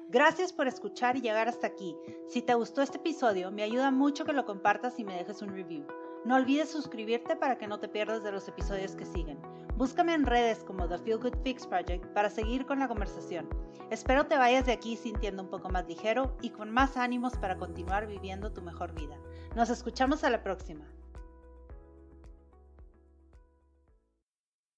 Gracias por escuchar y llegar hasta aquí. Si te gustó este episodio, me ayuda mucho que lo compartas y me dejes un review. No olvides suscribirte para que no te pierdas de los episodios que siguen. Búscame en redes como The Feel Good Fix Project para seguir con la conversación. Espero te vayas de aquí sintiendo un poco más ligero y con más ánimos para continuar viviendo tu mejor vida. Nos escuchamos a la próxima.